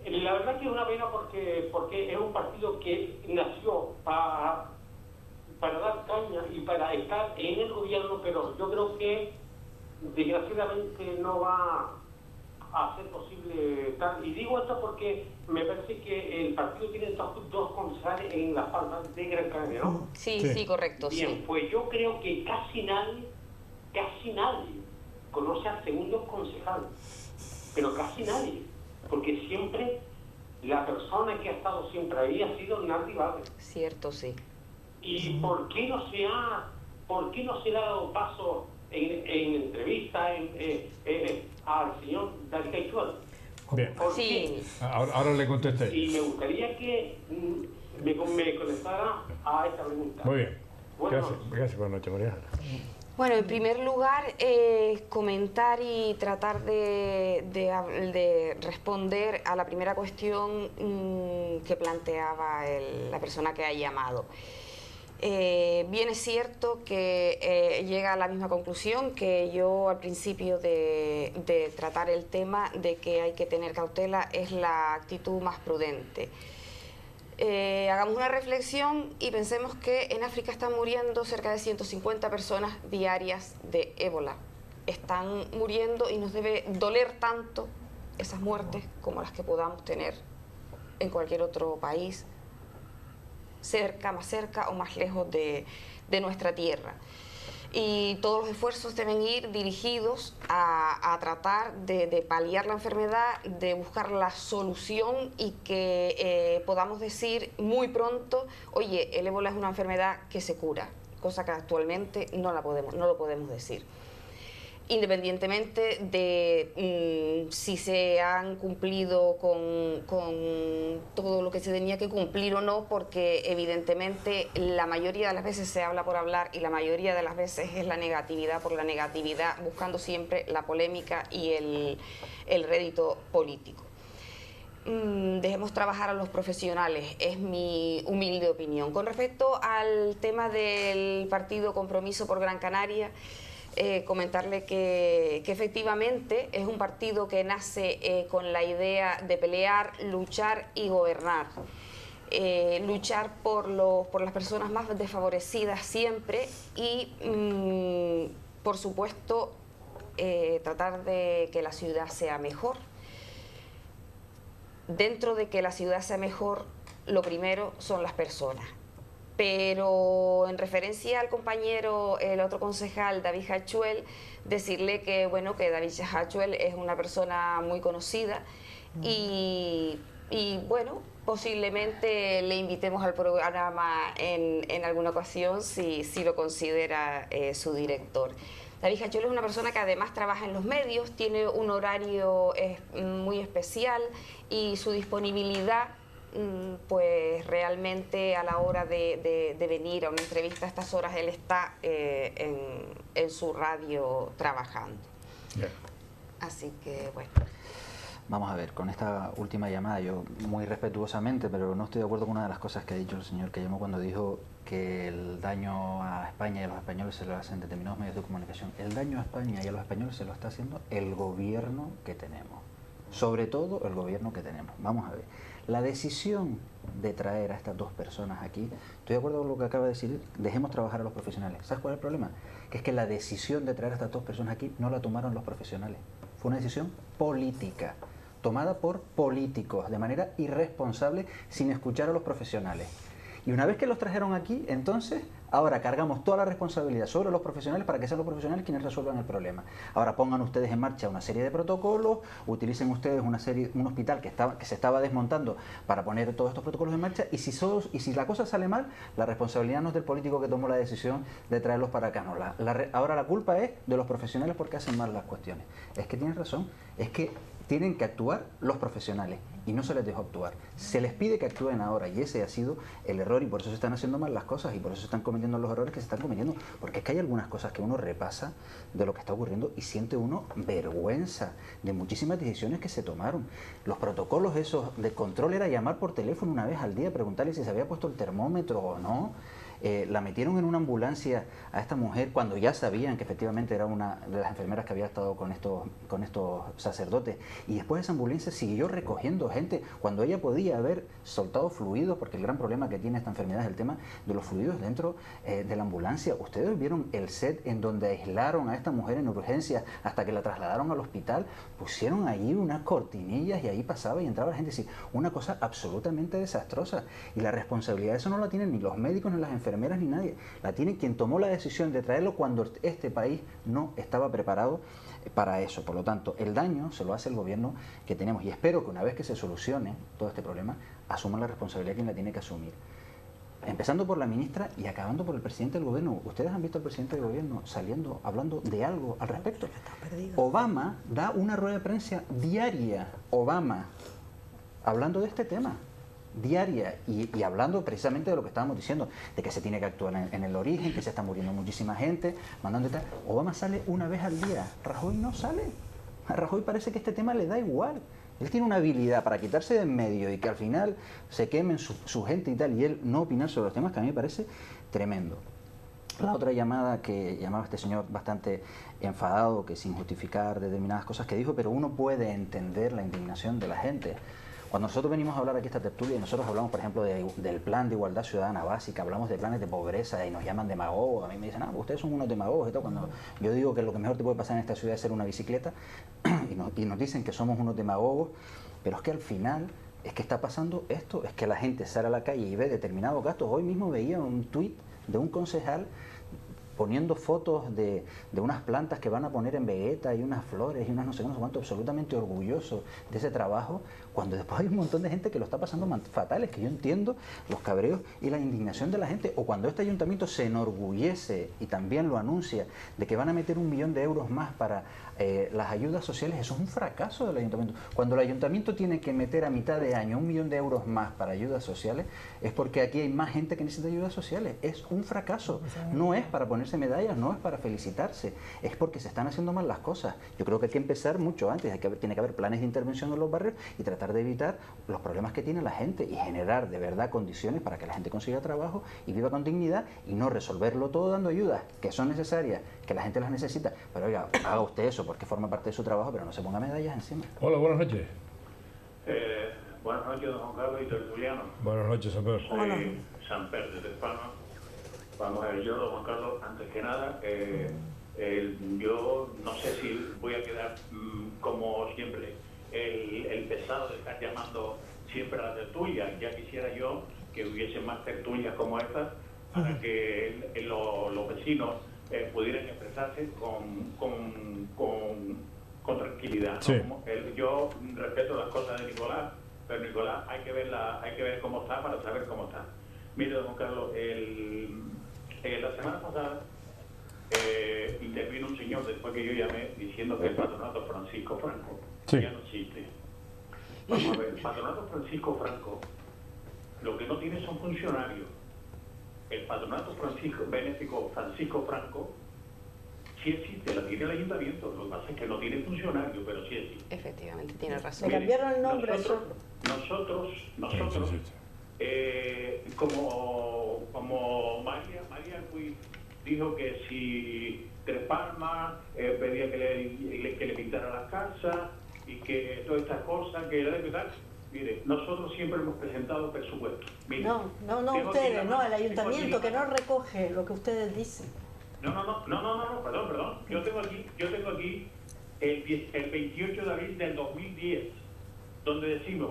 La verdad que es una pena porque es un partido que nació para dar caña y para estar en el gobierno, pero yo creo que desgraciadamente no va a ser posible tal. Y digo esto porque me parece que el partido tiene dos concejales en Las Palmas de Gran Canaria, ¿no? Sí, correcto. Bien, sí. Pues yo creo que casi nadie conoce al segundo concejal, pero casi nadie, porque siempre la persona que ha estado siempre ahí ha sido Nardi Vázquez. Cierto, sí. ¿Y por qué no se le ha dado paso en entrevista al señor David Caichuel? Bien. Sí. Ahora le contesté. Y me gustaría que me contestara a esta pregunta. Muy bien. Bueno, Gracias por la noche, María. Bueno, en primer lugar, comentar y tratar de responder a la primera cuestión que planteaba la persona que ha llamado. Bien es cierto que llega a la misma conclusión que yo al principio de tratar el tema de que hay que tener cautela, es la actitud más prudente. Hagamos una reflexión y pensemos que en África están muriendo cerca de 150 personas diarias de ébola. Están muriendo y nos debe doler tanto esas muertes como las que podamos tener en cualquier otro país, más cerca o más lejos de nuestra tierra. Y todos los esfuerzos deben ir dirigidos a tratar de paliar la enfermedad, de buscar la solución y que podamos decir muy pronto, oye, el ébola es una enfermedad que se cura, cosa que actualmente no lo podemos decir. Independientemente de si se han cumplido con todo lo que se tenía que cumplir o no, porque evidentemente la mayoría de las veces se habla por hablar y la mayoría de las veces es la negatividad por la negatividad, buscando siempre la polémica y el rédito político. Dejemos trabajar a los profesionales, es mi humilde opinión. Con respecto al tema del partido Compromiso por Gran Canaria, comentarle que efectivamente es un partido que nace con la idea de pelear, luchar y gobernar. Luchar por las personas más desfavorecidas siempre y, por supuesto, tratar de que la ciudad sea mejor. Dentro de que la ciudad sea mejor, lo primero son las personas. Pero en referencia al compañero, el otro concejal, David Hachuel, decirle que, bueno, que David Hachuel es una persona muy conocida y bueno, posiblemente le invitemos al programa en alguna ocasión si lo considera su director. David Hachuel es una persona que además trabaja en los medios, tiene un horario muy especial y su disponibilidad, pues realmente a la hora de venir a una entrevista a estas horas él está en su radio trabajando. Yeah. Así que bueno. Vamos a ver, con esta última llamada, yo muy respetuosamente, pero no estoy de acuerdo con una de las cosas que ha dicho el señor que llamó cuando dijo que el daño a España y a los españoles se lo hacen determinados medios de comunicación. El daño a España y a los españoles se lo está haciendo el gobierno que tenemos, sobre todo el gobierno que tenemos. Vamos a ver, la decisión de traer a estas dos personas aquí, estoy de acuerdo con lo que acaba de decir, dejemos trabajar a los profesionales. ¿Sabes cuál es el problema? Que es que la decisión de traer a estas dos personas aquí no la tomaron los profesionales, fue una decisión política, tomada por políticos de manera irresponsable sin escuchar a los profesionales. Y una vez que los trajeron aquí, entonces, ahora cargamos toda la responsabilidad sobre los profesionales para que sean los profesionales quienes resuelvan el problema. Ahora pongan ustedes en marcha una serie de protocolos, utilicen ustedes un hospital que se estaba desmontando para poner todos estos protocolos en marcha, y si la cosa sale mal, la responsabilidad no es del político que tomó la decisión de traerlos para acá. No, ahora la culpa es de los profesionales porque hacen mal las cuestiones. Es que tienes razón, es que tienen que actuar los profesionales y no se les dejó actuar. Se les pide que actúen ahora y ese ha sido el error y por eso se están haciendo mal las cosas y por eso se están cometiendo los errores que se están cometiendo. Porque es que hay algunas cosas que uno repasa de lo que está ocurriendo y siente uno vergüenza de muchísimas decisiones que se tomaron. Los protocolos esos de control era llamar por teléfono una vez al día, preguntarle si se había puesto el termómetro o no. La metieron en una ambulancia a esta mujer cuando ya sabían que efectivamente era una de las enfermeras que había estado con estos sacerdotes, y después esa ambulancia siguió recogiendo gente cuando ella podía haber soltado fluidos, porque el gran problema que tiene esta enfermedad es el tema de los fluidos dentro de la ambulancia. Ustedes vieron el set en donde aislaron a esta mujer en urgencias hasta que la trasladaron al hospital, pusieron allí unas cortinillas y ahí pasaba y entraba la gente. Sí, una cosa absolutamente desastrosa, y la responsabilidad de eso no la tienen ni los médicos ni las enfermeras ni nadie, la tiene quien tomó la decisión de traerlo cuando este país no estaba preparado para eso. Por lo tanto, el daño se lo hace el gobierno que tenemos y espero que una vez que se solucione todo este problema, asuman la responsabilidad quien la tiene que asumir. Empezando por la ministra y acabando por el presidente del gobierno. ¿Ustedes han visto al presidente del gobierno saliendo, hablando de algo al respecto? Obama da una rueda de prensa diaria, Obama, hablando de este tema. Diaria y hablando precisamente de lo que estábamos diciendo, de que se tiene que actuar en el origen, que se está muriendo muchísima gente, mandando tal. Obama sale una vez al día, Rajoy no sale. A Rajoy parece que este tema le da igual. Él tiene una habilidad para quitarse de en medio y que al final se quemen su gente y tal, y él no opinar sobre los temas, que a mí me parece tremendo. La otra llamada que llamaba este señor bastante enfadado, que sin justificar determinadas cosas que dijo, pero uno puede entender la indignación de la gente. Cuando nosotros venimos a hablar aquí a esta tertulia y nosotros hablamos, por ejemplo, del plan de igualdad ciudadana básica, hablamos de planes de pobreza y nos llaman demagogos, a mí me dicen, ustedes son unos demagogos y todo, cuando yo digo que lo que mejor te puede pasar en esta ciudad es ser una bicicleta y nos dicen que somos unos demagogos, pero es que al final es que está pasando esto, es que la gente sale a la calle y ve determinados gastos. Hoy mismo veía un tuit de un concejal poniendo fotos de unas plantas que van a poner en Vegeta y unas flores y unas no sé cuánto, absolutamente orgulloso de ese trabajo, cuando después hay un montón de gente que lo está pasando fatal. Es que yo entiendo los cabreos y la indignación de la gente, o cuando este ayuntamiento se enorgullece y también lo anuncia de que van a meter 1 millón de euros más para las ayudas sociales. Eso es un fracaso del ayuntamiento. Cuando el ayuntamiento tiene que meter a mitad de año 1 millón de euros más para ayudas sociales, es porque aquí hay más gente que necesita ayudas sociales. Es un fracaso. No es para ponerse medallas, no es para felicitarse, es porque se están haciendo mal las cosas. Yo creo que hay que empezar mucho antes, tiene que haber planes de intervención en los barrios y tratar de evitar los problemas que tiene la gente y generar de verdad condiciones para que la gente consiga trabajo y viva con dignidad, y no resolverlo todo dando ayudas que son necesarias, que la gente las necesita, pero oiga, haga usted eso porque forma parte de su trabajo, pero no se ponga medallas encima. Hola, buenas noches. Buenas noches, don Juan Carlos y tertuliano. Buenas noches, Samper. Soy Samper de Palma. Vamos a ver, yo, don Juan Carlos, antes que nada, yo no sé si voy a quedar como siempre el pesado de estar llamando siempre a la tertulia. Ya quisiera yo que hubiese más tertulias como estas, para que los vecinos pudieran expresarse con tranquilidad, ¿no? Sí. Yo respeto las cosas de Nicolás, pero Nicolás hay que ver cómo está para saber cómo está. Mire, don Carlos, la semana pasada intervino un señor después que yo llamé diciendo que el patronato Francisco Franco ya no existe. Vamos a ver, el patronato Francisco Franco lo que no tiene son funcionarios. El patronato benéfico Francisco Franco sí existe, la tiene el ayuntamiento, lo que pasa es que no tiene funcionarios, pero sí existe. Efectivamente, tiene razón. Le cambiaron el nombre. Nosotros como María dijo que si Tres Palmas pedía que le pintara las casas y que todas estas cosas, que era de tal. Mire, nosotros siempre hemos presentado presupuestos. Mire, no ustedes, no, el ayuntamiento que no recoge lo que ustedes dicen. No, perdón. Yo tengo aquí el 28 de abril del 2010, donde decimos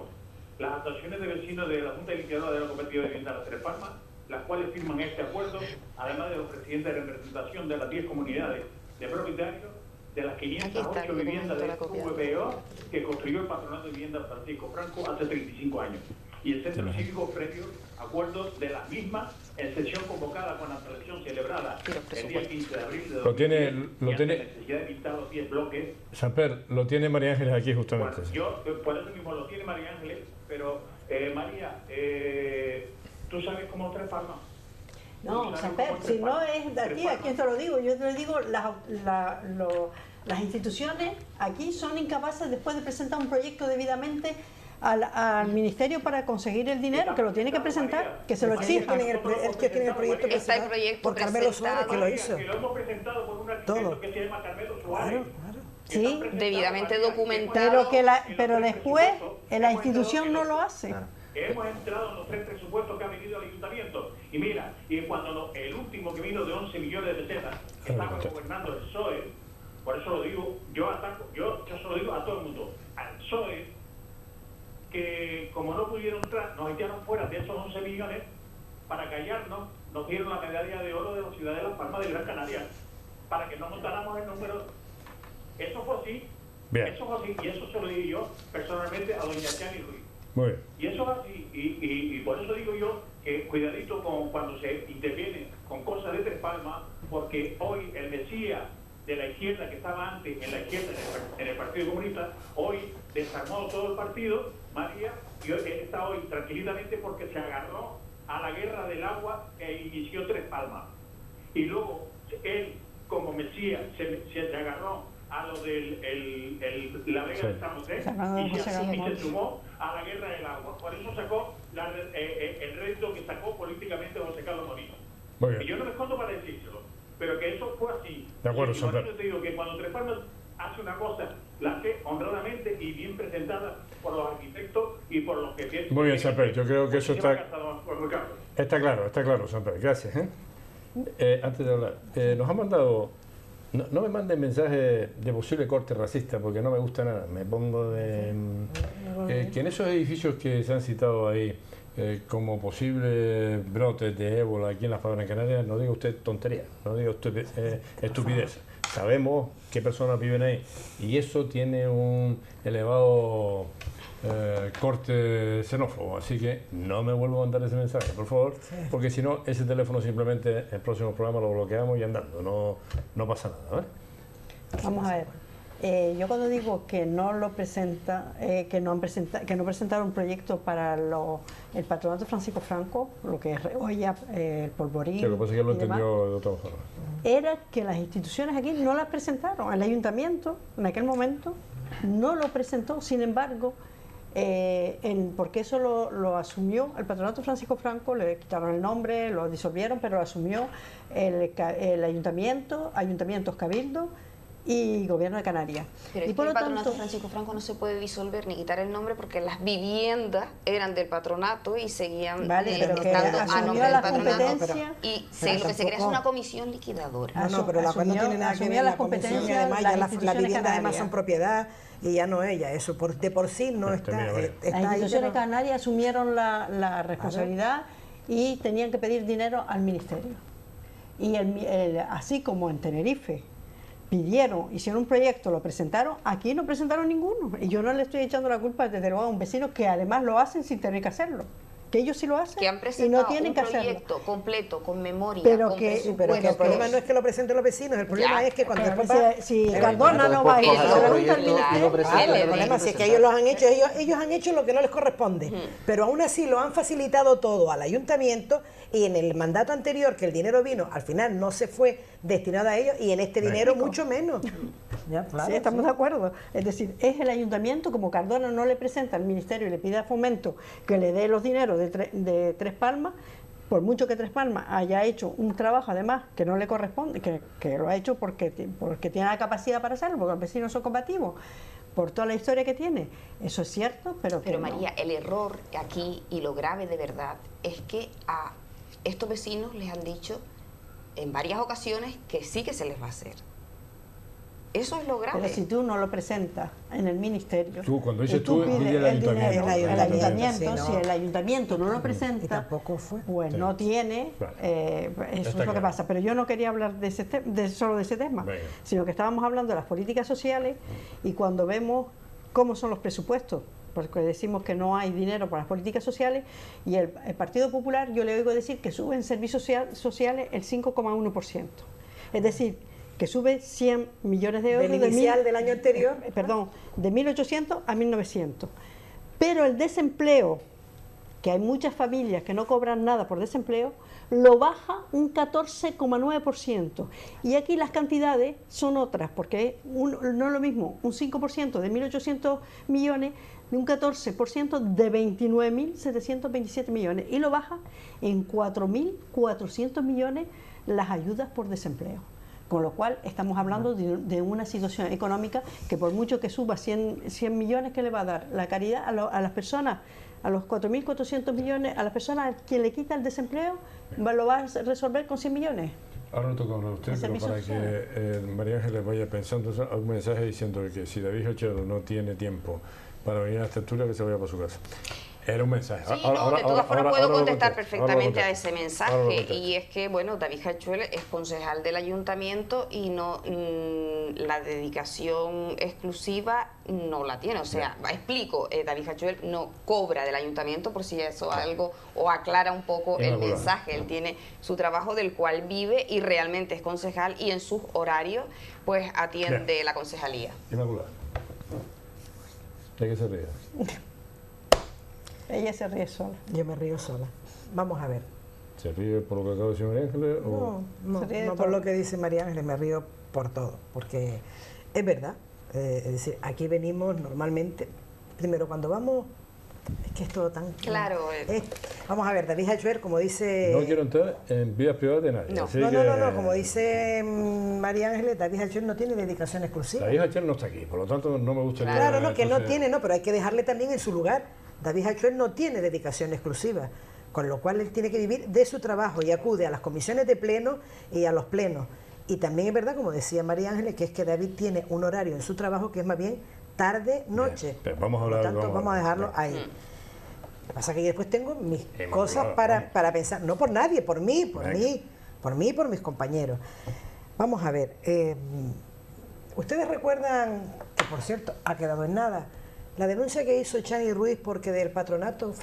las actuaciones de vecinos de la Junta Liquidadora de la Cooperativa de Vivienda de las Tres Palmas, las cuales firman este acuerdo, además de los presidentes de representación de las 10 comunidades de propietarios, de las 508 viviendas de VPO que construyó el Patronato de Vivienda Francisco Franco hace 35 años. Y el Centro Cívico previo acuerdo de las mismas en sesión convocada con la elección celebrada el día 15 de abril de 2010, lo tiene necesidad de pintar los 10 bloques. Samper, lo tiene María Ángeles aquí justamente. Bueno, yo por eso mismo lo tiene María Ángeles, pero María, ¿tú sabes cómo Tres Palmas? No, Samper, si no es de aquí, ¿a quién te lo digo? Yo te lo digo, las instituciones aquí son incapaces después de presentar un proyecto debidamente al ministerio para conseguir el dinero, que lo tiene que presentar, que se lo exija. El que tiene el proyecto está el proyecto por Carmelo Suárez, que lo hizo. Que lo hemos presentado por un arquitecto que se llama Carmelo Suárez. Claro. Sí, debidamente documentado. pero después la institución no lo hace. Hemos entrado en los 3 presupuestos que ha venido al ayuntamiento. Y mira, y cuando el último que vino de 11 millones de pesetas, que estaba gobernando el PSOE, por eso lo digo, yo se lo digo a todo el mundo, al PSOE, que como no pudieron entrar, nos echaron fuera de esos 11 millones, para callarnos, nos dieron la medalla de oro de la ciudad de Las Palmas de Gran Canaria, para que no montáramos el número. Eso fue así. Bien. Eso fue así, y eso se lo digo yo personalmente a doña Chani Ruiz. Muy bien. Y eso es así, y por eso digo yo que cuidadito con cuando se interviene con cosas de Tres Palmas, porque hoy el Mesías de la izquierda, que estaba antes en la izquierda, en el Partido Comunista, hoy desarmó todo el partido, María, y hoy está hoy tranquilamente porque se agarró a la guerra del agua que inició Tres Palmas. Y luego él, como Mesías, se agarró a lo de la Vega de San José y se sumó a la guerra del agua. Por eso sacó el rédito que sacó políticamente José Carlos Molina. Y yo no me escondo para decírselo, pero que eso fue así. De acuerdo, y por eso te digo que cuando Tres Palmas hace una cosa, la hace honradamente y bien presentada por los arquitectos y por los que tienen. Muy bien, Samper, yo creo que eso está claro, Samper, gracias. Antes de hablar, nos han mandado. No me manden mensajes de posible corte racista porque no me gusta nada. Me pongo de... que en esos edificios que se han citado ahí como posibles brotes de ébola aquí en las Palmas Canarias, no diga usted tontería, no diga usted estupidez. Sabemos qué personas viven ahí y eso tiene un elevado corte xenófobo, así que no me vuelvo a mandar ese mensaje, por favor, porque si no, ese teléfono simplemente el próximo programa lo bloqueamos y andando, no pasa nada, ¿eh? Vamos a ver, yo cuando digo que no lo presenta, que no presentaron un proyecto para el Patronato Francisco Franco, lo que es Regolla, el Polvorín, sí, lo que pasa es que lo entendió de otra forma. Era que las instituciones aquí no las presentaron, el ayuntamiento en aquel momento no lo presentó, sin embargo, porque eso lo asumió el Patronato Francisco Franco, le quitaron el nombre, lo disolvieron, pero lo asumió el ayuntamientos Cabildo y Gobierno de Canarias. Pero y por el lo Patronato tanto, Francisco Franco no se puede disolver ni quitar el nombre porque las viviendas eran del patronato y seguían estando a nombre del patronato. Y lo que se crea es una comisión liquidadora. No, pero la cual no tiene nada que ver la comisión y además ya las viviendas además son propiedad y ya no ella, eso de por sí no está las instituciones canarias asumieron la responsabilidad y tenían que pedir dinero al ministerio. Y así como en Tenerife hicieron un proyecto, lo presentaron, aquí no presentaron ninguno. Y yo no le estoy echando la culpa desde luego a un vecino que además lo hacen sin tener que hacerlo. Que ellos sí lo hacen que han presentado y no tienen que hacerlo. Proyecto completo, con memoria, pero con que el problema no es que lo presenten los vecinos, el problema es que cuando si Cardona no va a ir, el problema es que ellos lo han hecho, ellos han hecho lo que no les corresponde, pero aún así lo han facilitado todo al ayuntamiento, y en el mandato anterior que el dinero vino, al final no se fue destinado a ellos, y en este dinero mucho menos. Ya, claro, sí, estamos de acuerdo. Es decir, es el ayuntamiento, como Cardona no le presenta al ministerio y le pide a Fomento que le dé los dineros de Tres Palmas, por mucho que Tres Palmas haya hecho un trabajo además que no le corresponde, que lo ha hecho porque tiene la capacidad para hacerlo, porque los vecinos son combativos, por toda la historia que tiene. Eso es cierto, pero María, el error aquí y lo grave de verdad es que a estos vecinos les han dicho en varias ocasiones que sí que se les va a hacer. Eso es lo grave. Pero si tú no lo presentas en el ministerio, tú cuando dices tú pides el ayuntamiento, sí, si el ayuntamiento no lo presenta, tampoco fue, pues no tiene, eso es lo que pasa. Pero yo no quería hablar solo de ese tema, sino que estábamos hablando de las políticas sociales, y cuando vemos cómo son los presupuestos, porque decimos que no hay dinero para las políticas sociales, y el Partido Popular, yo le oigo decir que sube en servicios sociales el 5,1%. Es decir, que sube 100 millones de euros del inicial del año anterior, de 1.800 a 1.900. Pero el desempleo, que hay muchas familias que no cobran nada por desempleo, lo baja un 14,9%. Y aquí las cantidades son otras, porque no es lo mismo un 5% de 1.800 millones de un 14% de 29.727 millones, y lo baja en 4.400 millones las ayudas por desempleo. Con lo cual estamos hablando de una situación económica que, por mucho que suba 100 millones, ¿qué le va a dar? La caridad a las personas, a los 4.400 millones, a las personas a quien le quita el desempleo, lo va a resolver con 100 millones. Ahora no toca hablar a usted, pero para que María Ángeles vaya pensando algún mensaje diciendo que si David Hachero no tiene tiempo para venir a esta tertulia, que se vaya para su casa. Era un mensaje. Sí, de todas formas puedo contestar perfectamente a ese mensaje, y es que, bueno, David Hachuel es concejal del ayuntamiento y no la dedicación exclusiva no la tiene. O sea, explico, David Hachuel no cobra del ayuntamiento, por si eso algo o aclara un poco el mensaje. Él tiene su trabajo del cual vive y realmente es concejal, y en sus horarios pues atiende la concejalía. Inmaculada. ¿De qué se ríe? Ella se ríe sola. Yo me río sola. Vamos a ver. ¿Se ríe por lo que acaba de decir María Ángeles? No por lo que dice María Ángeles, me río por todo, porque es verdad. Es decir, aquí venimos normalmente, primero cuando vamos, es que es todo tan... Claro. Vamos a ver, David Hachuel, como dice... No quiero entrar en vías privadas de nadie. No, como dice María Ángeles, David Hachuel no tiene dedicación exclusiva. David Hachuel no está aquí, por lo tanto no me gusta... Claro, no, que no tiene, pero hay que dejarle también en su lugar. David Hachuel no tiene dedicación exclusiva, con lo cual él tiene que vivir de su trabajo y acude a las comisiones de pleno y a los plenos. Y también es verdad, como decía María Ángeles, que es que David tiene un horario en su trabajo que es más bien tarde-noche. Vamos a hablar. Por lo tanto, vamos a dejarlo ahí. Lo que pasa es que yo después tengo mis cosas para pensar, no por nadie, por mí y por mis compañeros. Vamos a ver, ustedes recuerdan, que por cierto ha quedado en nada, la denuncia que hizo Chani Ruiz porque del patronato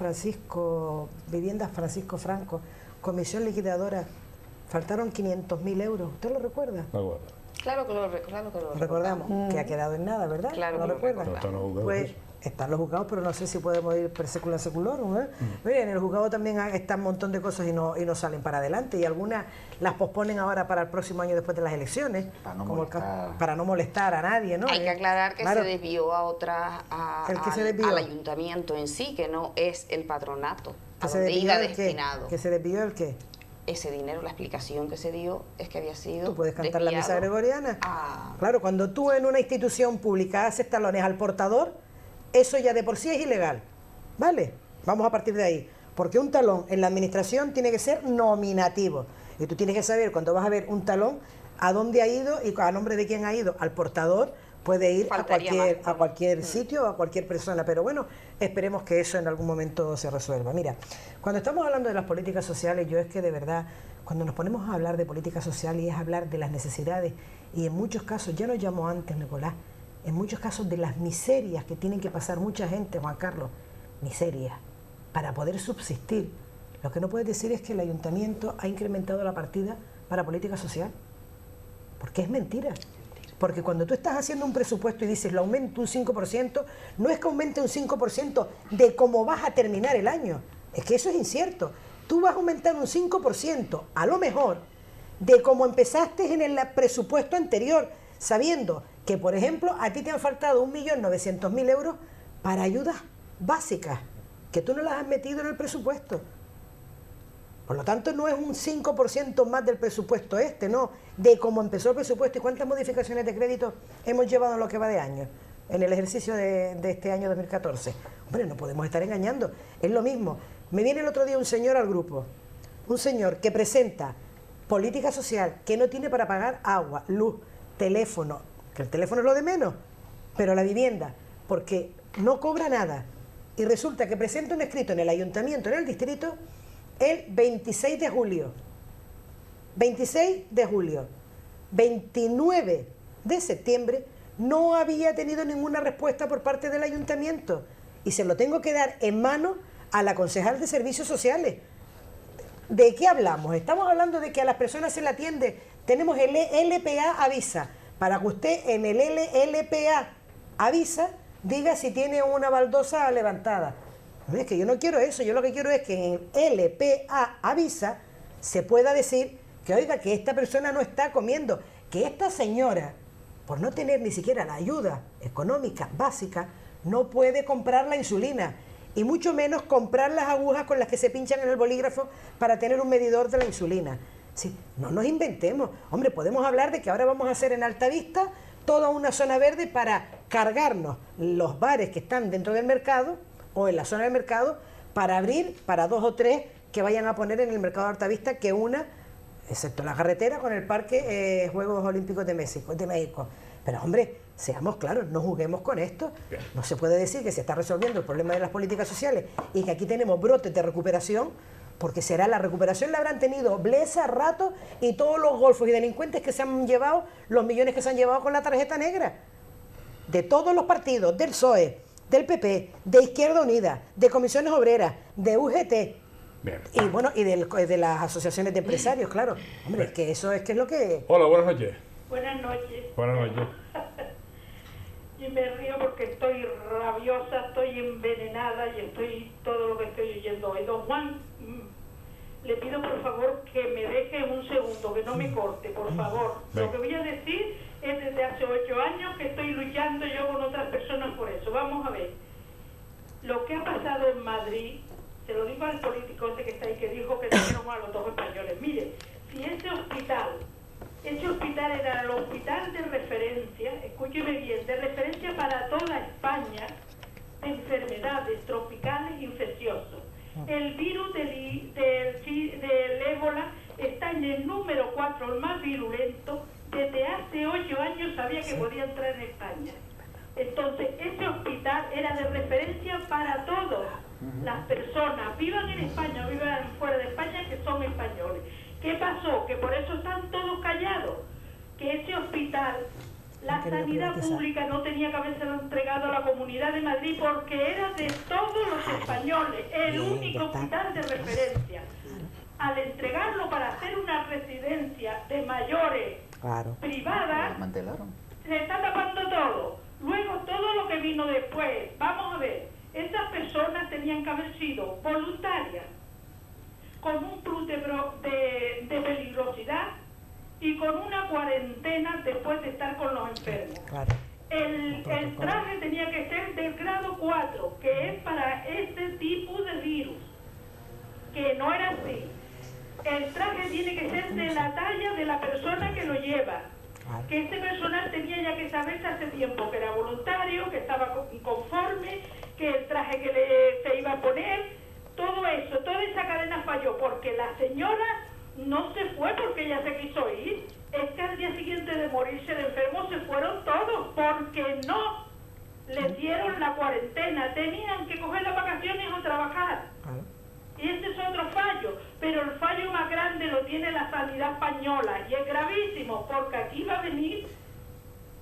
Viviendas Francisco Franco, comisión liquidadora, faltaron 500.000 euros. ¿Usted lo recuerda? Claro que lo recordamos. Que ha quedado en nada, ¿verdad? Claro, ¿lo recuerdan? Pues están los juzgados, pero no sé si podemos ir per secula seculorum, ¿eh? Mire, en el juzgado también están un montón de cosas y no salen para adelante, y algunas las posponen ahora para el próximo año después de las elecciones, para no molestar a nadie, ¿no? Hay que aclarar que se desvió a otras, al ayuntamiento en sí, que no es el patronato, a donde iba destinado. ¿Que se desvió el qué? Ese dinero, la explicación que se dio es que había sido ¿Tú puedes cantar desviado la misa gregoriana? Claro, cuando tú en una institución pública haces talones al portador, eso ya de por sí es ilegal, ¿vale? Vamos a partir de ahí, porque un talón en la administración tiene que ser nominativo, y tú tienes que saber cuando vas a ver un talón a dónde ha ido y a nombre de quién ha ido, al portador puede ir a cualquier sitio, a cualquier persona, pero bueno, esperemos que eso en algún momento se resuelva. Mira, cuando estamos hablando de las políticas sociales, yo es que de verdad, cuando nos ponemos a hablar de política social y es hablar de las necesidades, y en muchos casos, ya nos llamó antes Nicolás, en muchos casos de las miserias que tienen que pasar mucha gente, Juan Carlos, miserias, para poder subsistir. Lo que no puedes decir es que el ayuntamiento ha incrementado la partida para política social, porque es mentira. Porque cuando tú estás haciendo un presupuesto y dices lo aumento un 5%, no es que aumente un 5% de cómo vas a terminar el año. Es que eso es incierto. Tú vas a aumentar un 5%, a lo mejor, de cómo empezaste en el presupuesto anterior, sabiendo que, por ejemplo, a ti te han faltado 1.900.000 euros para ayudas básicas, que tú no las has metido en el presupuesto. Por lo tanto, no es un 5% más del presupuesto no, de cómo empezó el presupuesto y cuántas modificaciones de crédito hemos llevado en lo que va de año, en el ejercicio de este año 2014. Hombre, no podemos estar engañando, es lo mismo. Me viene el otro día un señor al grupo, un señor que presenta política social, que no tiene para pagar agua, luz, teléfono, que el teléfono es lo de menos, pero la vivienda, porque no cobra nada, y resulta que presenta un escrito en el ayuntamiento, en el distrito, el 26 de julio, 29 de septiembre, no había tenido ninguna respuesta por parte del ayuntamiento y se lo tengo que dar en mano a la concejal de Servicios Sociales. ¿De qué hablamos? Estamos hablando de que a las personas se le atiende, tenemos el LPA Avisa, para que usted en el LPA Avisa diga si tiene una baldosa levantada. Es que yo no quiero eso, yo lo que quiero es que en LPA Avisa se pueda decir que, oiga, que esta persona no está comiendo, que esta señora, por no tener ni siquiera la ayuda económica básica, no puede comprar la insulina, y mucho menos comprar las agujas con las que se pinchan en el bolígrafo para tener un medidor de la insulina. Sí, no nos inventemos. Hombre, podemos hablar de que ahora vamos a hacer en Altavista toda una zona verde para cargarnos los bares que están dentro del mercado o en la zona del mercado para abrir para 2 o 3 que vayan a poner en el mercado de Altavista, que una, excepto la carretera, con el parque Juegos Olímpicos de México. Pero hombre, seamos claros, no juguemos con esto. No se puede decir que se está resolviendo el problema de las políticas sociales y que aquí tenemos brotes de recuperación, porque será la recuperación la habrán tenido Blesa, Rato y todos los golfos y delincuentes que se han llevado, los millones que se han llevado con la tarjeta negra, de todos los partidos, del PSOE, del PP, de Izquierda Unida, de Comisiones Obreras, de UGT. Bien. Y bueno, y de las asociaciones de empresarios, claro. Hombre, es que eso es que es lo que... Hola, buenas noches. Buenas noches. Buenas noches. Y me río porque estoy rabiosa, estoy envenenada y estoy todo lo que estoy oyendo hoy. Don Juan, le pido por favor que me deje un segundo, que no me corte, por favor. Ven. Lo que voy a decir es desde hace 8 años que estoy luchando yo con otras personas por eso. Vamos a ver. Lo que ha pasado en Madrid, se lo digo al político ese que está ahí, que dijo que teníamos a los 2 españoles. Mire, si ese hospital era el hospital de referencia, escúcheme bien, de referencia para toda España, de enfermedades tropicales infecciosas. El virus del ébola está en el número 4, el más virulento. Desde hace 8 años sabía que podía entrar en España. Entonces, ese hospital era de referencia para todos. Las personas, vivan en España o vivan fuera de España, que son españoles. ¿Qué pasó? Que por eso están todos callados. Que ese hospital, la sanidad pública no tenía que haberse entregado a la Comunidad de Madrid porque era de todos los españoles, el único hospital de referencia. Al entregarlo para hacer una residencia de mayores privada, se está tapando todo. Luego todo lo que vino después, vamos a ver, esas personas tenían que haber sido voluntarias, con un plus de peligrosidad y con una cuarentena después de estar con los enfermos. El traje tenía que ser del grado 4, que es para este tipo de virus, que no era así. El traje tiene que ser de la talla de la persona que lo lleva. Que este personal tenía ya que saberse hace tiempo que era voluntario, que estaba conforme, que el traje que se iba a poner, todo eso, toda esa cadena falló, porque la señora no se fue porque ella se quiso ir. Es que al día siguiente de morirse de enfermo se fueron todos. porque no les dieron la cuarentena, tenían que coger las vacaciones o trabajar. Y ese es otro fallo, pero el fallo más grande lo tiene la sanidad española y es gravísimo, porque aquí va a venir,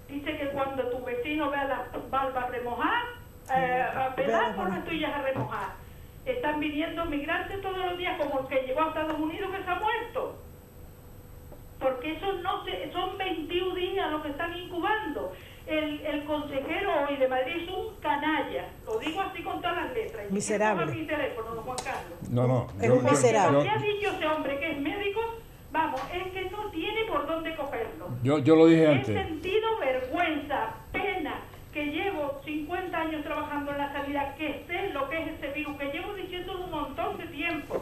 dice que cuando tu vecino vea las barbas a remojar, a pelar por las tuyas a remojar. Están viniendo migrantes todos los días, como el que llegó a Estados Unidos que se ha muerto. Porque eso no se, son 21 días los que están incubando. El consejero hoy de Madrid es un canalla, lo digo así con todas las letras. Miserable. Mi teléfono, don Juan Carlos. No. Es un miserable. Lo que ha dicho ese hombre que es médico, vamos, es que no tiene por dónde cogerlo. Yo lo dije He antes. sentido vergüenza, pena, que llevo 50 años trabajando en la sanidad, que sé lo que es ese virus, que llevo diciéndolo un montón de tiempo,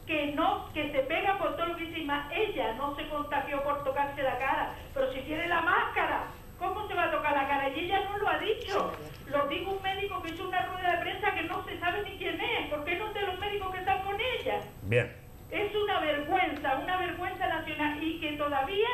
que se pega por todo lo que dice, más ella no se contagió por tocarse la cara, pero si tiene la máscara, ¿cómo se va a tocar la cara? Y ella no lo ha dicho. Lo dijo un médico que hizo una rueda de prensa que no se sabe ni quién es, porque no es de los médicos que están con ella. Bien. Es una vergüenza nacional, y que todavía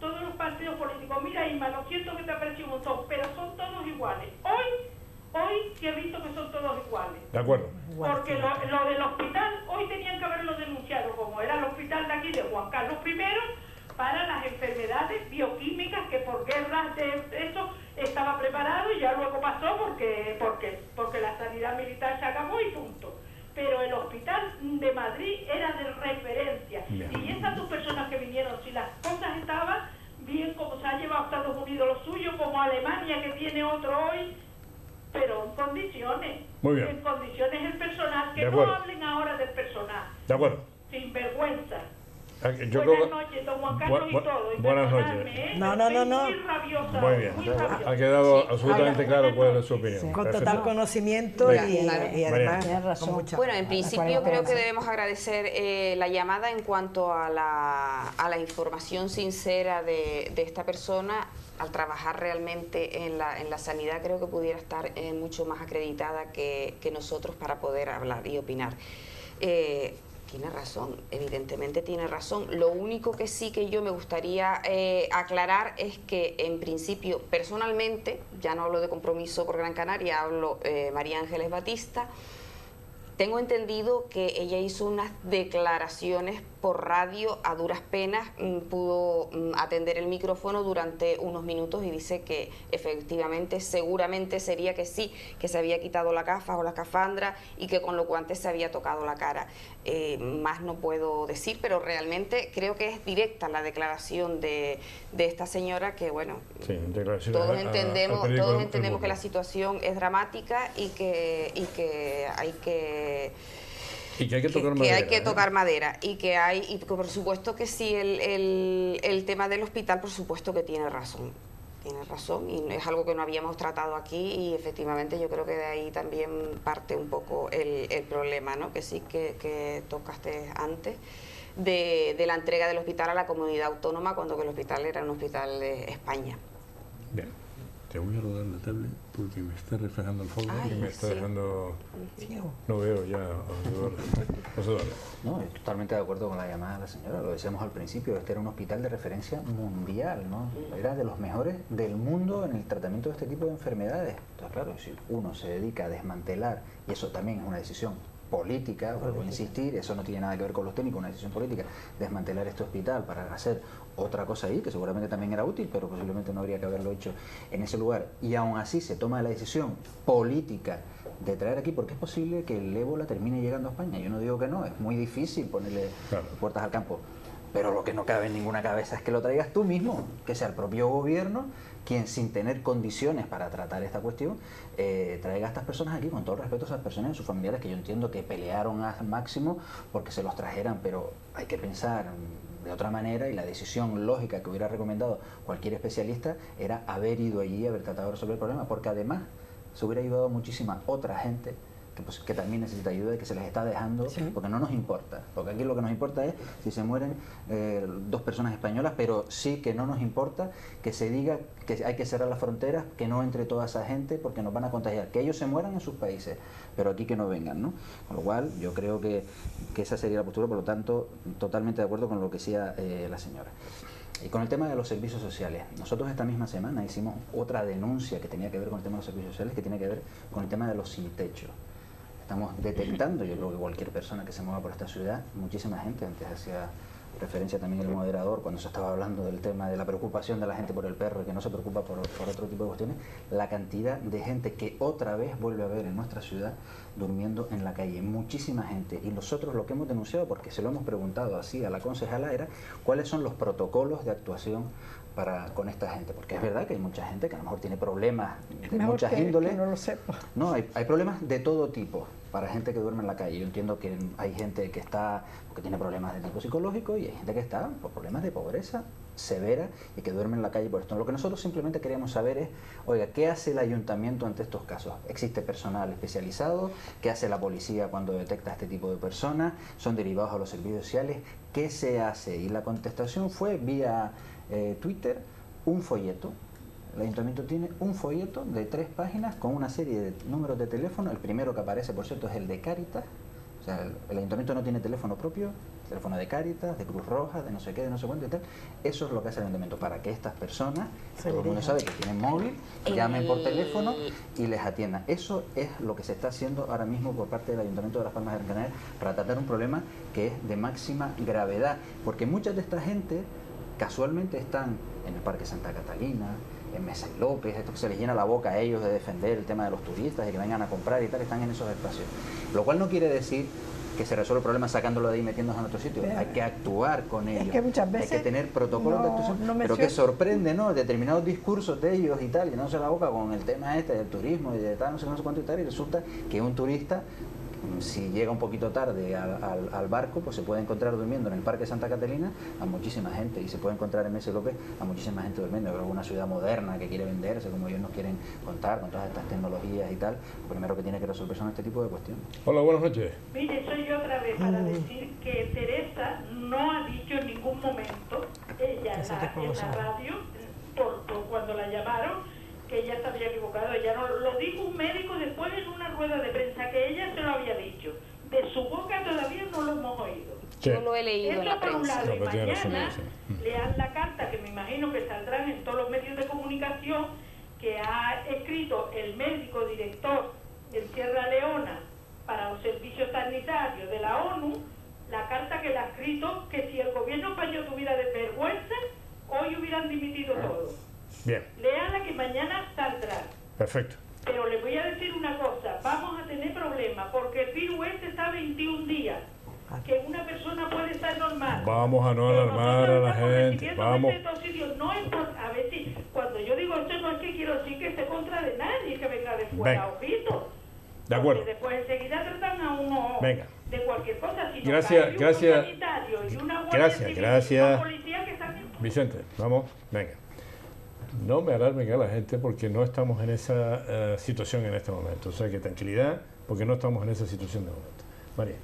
todos los partidos políticos, mira Isma, lo siento que te aprecio un montón, pero son todos iguales. Hoy sí he visto que son todos iguales. De acuerdo. Porque lo del hospital, hoy tenían que haberlo denunciado, como era el hospital de aquí de Juan Carlos I, para las enfermedades bioquímicas, que por guerras de eso estaba preparado y ya luego pasó porque la sanidad militar se acabó y punto. Pero el hospital de Madrid era de referencia. Bien. Y esas dos personas que vinieron, si las cosas estaban bien, como se ha llevado Estados Unidos lo suyo, como Alemania que tiene otro hoy, pero en condiciones. Muy bien. En condiciones el personal, que De no acuerdo. hablen ahora del personal. De acuerdo. Sin vergüenza. Buenas noches, don Juan Carlos, y todo. Y buenas perdonadme, noches. No. Estoy muy rabiosa. Muy bien. Muy rabiosa. Ha quedado Sí. absolutamente claro cuál es su opinión. Con Perfecto. total conocimiento Venga. y además Tienes razón. con mucha... Bueno, en principio creo que debemos agradecer la llamada en cuanto a la información sincera de esta persona. Al trabajar realmente en la sanidad, creo que pudiera estar mucho más acreditada que nosotros para poder hablar y opinar. Tiene razón, evidentemente tiene razón. Lo único que sí que yo me gustaría aclarar es que en principio, personalmente, ya no hablo de Compromiso por Gran Canaria, hablo María Ángeles Batista, tengo entendido que ella hizo unas declaraciones por radio, a duras penas pudo atender el micrófono durante unos minutos y dice que efectivamente, seguramente sería que sí, que se había quitado la gafa o la escafandra y que con los guantes se había tocado la cara. Más no puedo decir, pero realmente creo que es directa la declaración de esta señora, que bueno, Sí, declaración todos al entendemos periódico El que Mundo. la situación es dramática y que hay que tocar madera. hay que tocar madera y que por supuesto que sí, el tema del hospital, por supuesto que tiene razón y es algo que no habíamos tratado aquí y efectivamente yo creo que de ahí también parte un poco el problema, ¿no? Que sí que tocaste antes de la entrega del hospital a la comunidad autónoma cuando que el hospital era un hospital de España. Bien. Te voy a rodar la tablet porque me está reflejando el fondo y me está sí. dejando... No veo ya, José Eduardo. No, estoy totalmente de acuerdo con la llamada de la señora, lo decíamos al principio, este era un hospital de referencia mundial, ¿no? Era de los mejores del mundo en el tratamiento de este tipo de enfermedades. Entonces, claro, si uno se dedica a desmantelar, y eso también es una decisión política, vuelvo a insistir, eso no tiene nada que ver con los técnicos, una decisión política, desmantelar este hospital para hacer otra cosa ahí, que seguramente también era útil, pero posiblemente no habría que haberlo hecho en ese lugar, y aún así se toma la decisión política de traer aquí, porque es posible que el ébola termine llegando a España. Yo no digo que no, es muy difícil ponerle puertas al campo, pero lo que no cabe en ninguna cabeza es que lo traigas tú mismo, que sea el propio gobierno quien, sin tener condiciones para tratar esta cuestión, traiga a estas personas aquí, con todo el respeto a esas personas y a sus familiares, que yo entiendo que pelearon al máximo porque se los trajeran, pero hay que pensar de otra manera, y la decisión lógica que hubiera recomendado cualquier especialista era haber ido allí y haber tratado de resolver el problema, porque además se hubiera ayudado a muchísima otra gente que también necesita ayuda y que se les está dejando, porque no nos importa, porque aquí lo que nos importa es si se mueren 2 personas españolas, pero sí que no nos importa que se diga que hay que cerrar las fronteras, que no entre toda esa gente porque nos van a contagiar, que ellos se mueran en sus países, pero aquí que no vengan, ¿no? Con lo cual yo creo que esa sería la postura, por lo tanto totalmente de acuerdo con lo que decía la señora. Y con el tema de los servicios sociales, nosotros esta misma semana hicimos otra denuncia que tenía que ver con el tema de los servicios sociales, que tiene que ver con el tema de los sin techo. Estamos detectando, yo creo que cualquier persona que se mueva por esta ciudad, muchísima gente, antes hacía referencia también el moderador cuando se estaba hablando del tema de la preocupación de la gente por el perro y que no se preocupa por otro tipo de cuestiones, la cantidad de gente que otra vez vuelve a ver en nuestra ciudad durmiendo en la calle, muchísima gente. Y nosotros lo que hemos denunciado, porque se lo hemos preguntado así a la concejala, era cuáles son los protocolos de actuación con esta gente, porque es verdad que hay mucha gente que a lo mejor tiene problemas de muchas índoles. Que no lo sepa. No, hay problemas de todo tipo para gente que duerme en la calle. Yo entiendo que hay gente que está porque tiene problemas de tipo psicológico y hay gente que está por problemas de pobreza severa y que duerme en la calle por esto. Lo que nosotros simplemente queríamos saber es, oiga, ¿qué hace el ayuntamiento ante estos casos? ¿Existe personal especializado? ¿Qué hace la policía cuando detecta este tipo de personas? ¿Son derivados a los servicios sociales? ¿Qué se hace? Y la contestación fue vía Twitter, un folleto. El ayuntamiento tiene un folleto de 3 páginas con una serie de números de teléfono. El primero que aparece, por cierto, es el de Cáritas. O sea, el ayuntamiento no tiene teléfono propio, teléfono de Cáritas, de Cruz Roja, de no sé qué, de no sé cuánto y tal. Eso es lo que hace el ayuntamiento, para que estas personas, todo el mundo sabe que tienen móvil, llamen por teléfono y les atiendan. Eso es lo que se está haciendo ahora mismo por parte del Ayuntamiento de Las Palmas de Gran Canaria para tratar un problema que es de máxima gravedad, porque mucha de esta gente casualmente están en el Parque Santa Catalina, en Mesa y López, esto que se les llena la boca a ellos de defender el tema de los turistas y que vengan a comprar y tal, están en esos espacios. Lo cual no quiere decir que se resuelve el problema sacándolo de ahí y metiéndose en otro sitio. Hay que actuar con ellos, es que muchas veces hay que tener protocolos de actuación, pero que sorprende, ¿no? Determinados discursos de ellos y tal, llenándose la boca con el tema este del turismo y de tal, no sé cuánto y tal, y resulta que un turista, si llega un poquito tarde al barco, pues se puede encontrar durmiendo en el Parque Santa Catalina a muchísima gente, y se puede encontrar en Mesa y López a muchísima gente durmiendo. Es una ciudad moderna que quiere venderse, como ellos nos quieren contar, con todas estas tecnologías y tal. Lo primero que tiene que resolver son este tipo de cuestiones. Hola, buenas noches. Mire, soy yo otra vez para decir que Teresa no ha dicho en ningún momento, ella en la radio, por cuando la llamaron, que ella se había equivocado. Ella no lo dijo un médico después en una rueda de prensa, que ella se lo había dicho. De su boca todavía no lo hemos oído. Sí. Yo lo he leído Eso en la por un prensa. lado, y mañana sí. lean la carta que me imagino que saldrán en todos los medios de comunicación, que ha escrito el médico director en Sierra Leona para los servicios sanitarios de la ONU, la carta que le ha escrito, que si el gobierno español tuviera desvergüenza, hoy hubieran dimitido todos. Bien. Léala, que mañana saldrá. Perfecto. Pero les voy a decir una cosa, vamos a tener problemas, porque el virus este está 21 días, que una persona puede estar normal. Vamos a no alarmar a la gente, vamos. No es por, a ver si, cuando yo digo esto no es que quiero decir que esté contra de nadie, que venga de fuera, ojito. De acuerdo. Porque después enseguida tratan a uno de cualquier cosa. Si gracias. Vicente, vamos, venga. No me alarmen a la gente porque no estamos en esa situación en este momento. O sea que tranquilidad, porque no estamos en esa situación de momento. María.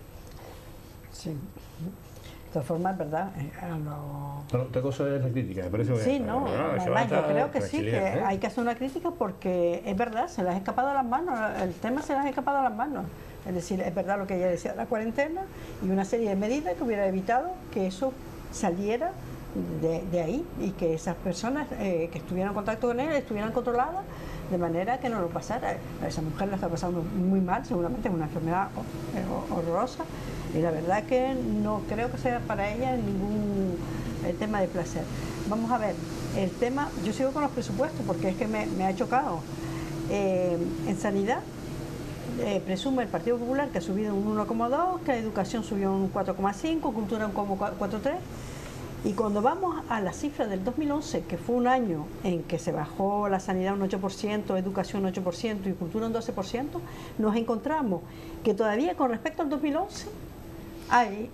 Sí. De todas formas, ¿verdad? Bueno, otra cosa es la crítica, me parece muy sí, bien. no, yo creo que sí, que hay que hacer una crítica porque es verdad, se les ha escapado a las manos, el tema se les ha escapado a las manos. Es decir, es verdad lo que ella decía, la cuarentena y una serie de medidas que hubiera evitado que eso saliera de ahí y que esas personas que estuvieran en contacto con él estuvieran controladas de manera que no lo pasara. Esa mujer la está pasando muy mal, seguramente es una enfermedad horrorosa y la verdad que no creo que sea para ella ningún tema de placer. Vamos a ver, el tema, yo sigo con los presupuestos porque es que me ha chocado. En sanidad presume el Partido Popular que ha subido un 1,2, que la educación subió un 4,5, cultura un 4,3. Y cuando vamos a la cifra del 2011, que fue un año en que se bajó la sanidad un 8%, educación un 8% y cultura un 12%, nos encontramos que todavía con respecto al 2011 hay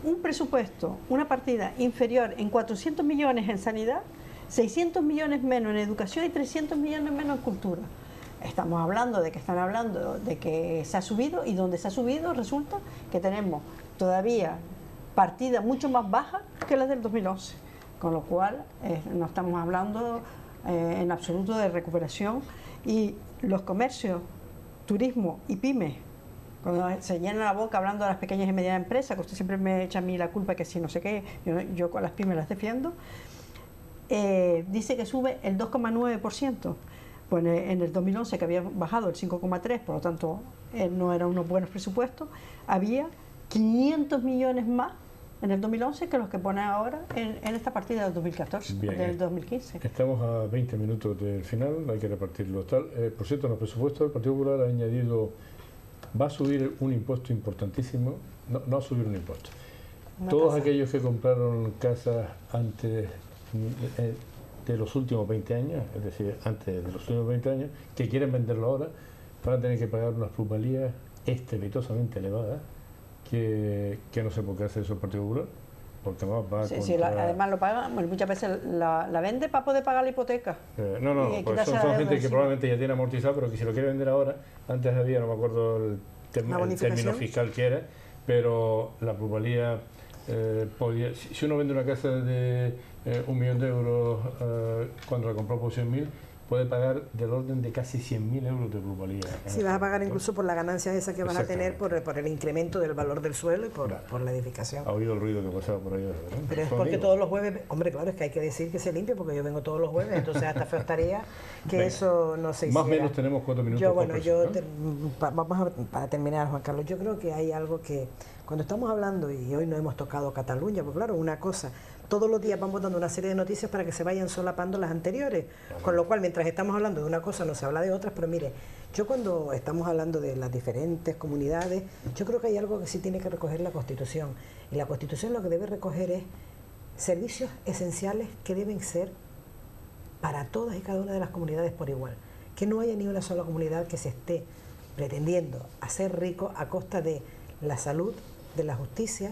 un presupuesto, una partida inferior en 400 millones en sanidad, 600 millones menos en educación y 300 millones menos en cultura. Estamos hablando de que están hablando de que se ha subido, y donde se ha subido resulta que tenemos todavía partida mucho más baja que las del 2011, con lo cual no estamos hablando en absoluto de recuperación. Y los comercios, turismo y pymes, cuando se llenan la boca hablando de las pequeñas y medianas empresas, que usted siempre me echa a mí la culpa que si no sé qué, yo con las pymes las defiendo, dice que sube el 2,9%. Pues en el 2011, que había bajado el 5,3%, por lo tanto no eran unos buenos presupuestos, había 500 millones más en el 2011 que los que pone ahora en esta partida del 2014, del 2015. Estamos a 20 minutos del final, hay que repartirlo tal. Por cierto, en los presupuestos del Partido Popular ha añadido, va a subir un impuesto importantísimo, no a subir un impuesto. Todos aquellos que compraron casas antes de los últimos 20 años, es decir, antes de los últimos 20 años, que quieren venderlo ahora, van a tener que pagar unas plusvalías estrepitosamente elevadas, que no sé por qué hace eso el Partido Popular, porque más va además lo paga, bueno, muchas veces la vende para poder pagar la hipoteca. Pues son gente que probablemente ya tiene amortizado, pero que si lo quiere vender ahora, antes había, no me acuerdo el término fiscal que era, pero la plusvalía si uno vende una casa de 1 millón de euros cuando la compró por 100.000, puede pagar del orden de casi 100.000 euros de plusvalía. Sí, vas a pagar incluso por la ganancia esa que vas a tener por el incremento del valor del suelo y por la edificación. Ha oído el ruido que pasaba por ahí, ¿verdad? Pero es porque todos los jueves, hombre, claro, es que hay que decir que se limpie porque yo vengo todos los jueves, entonces hasta feo estaría que eso no se hiciera. Más o menos tenemos 4 minutos. Vamos para terminar, Juan Carlos, yo creo que hay algo que cuando estamos hablando, y hoy no hemos tocado Cataluña, pues claro, una cosa, todos los días vamos dando una serie de noticias para que se vayan solapando las anteriores, con lo cual mientras estamos hablando de una cosa no se habla de otras, pero mire, yo cuando estamos hablando de las diferentes comunidades, yo creo que hay algo que sí tiene que recoger la Constitución, y la Constitución lo que debe recoger es servicios esenciales que deben ser para todas y cada una de las comunidades por igual, que no haya ni una sola comunidad que se esté pretendiendo hacer rico a costa de la salud, de la justicia,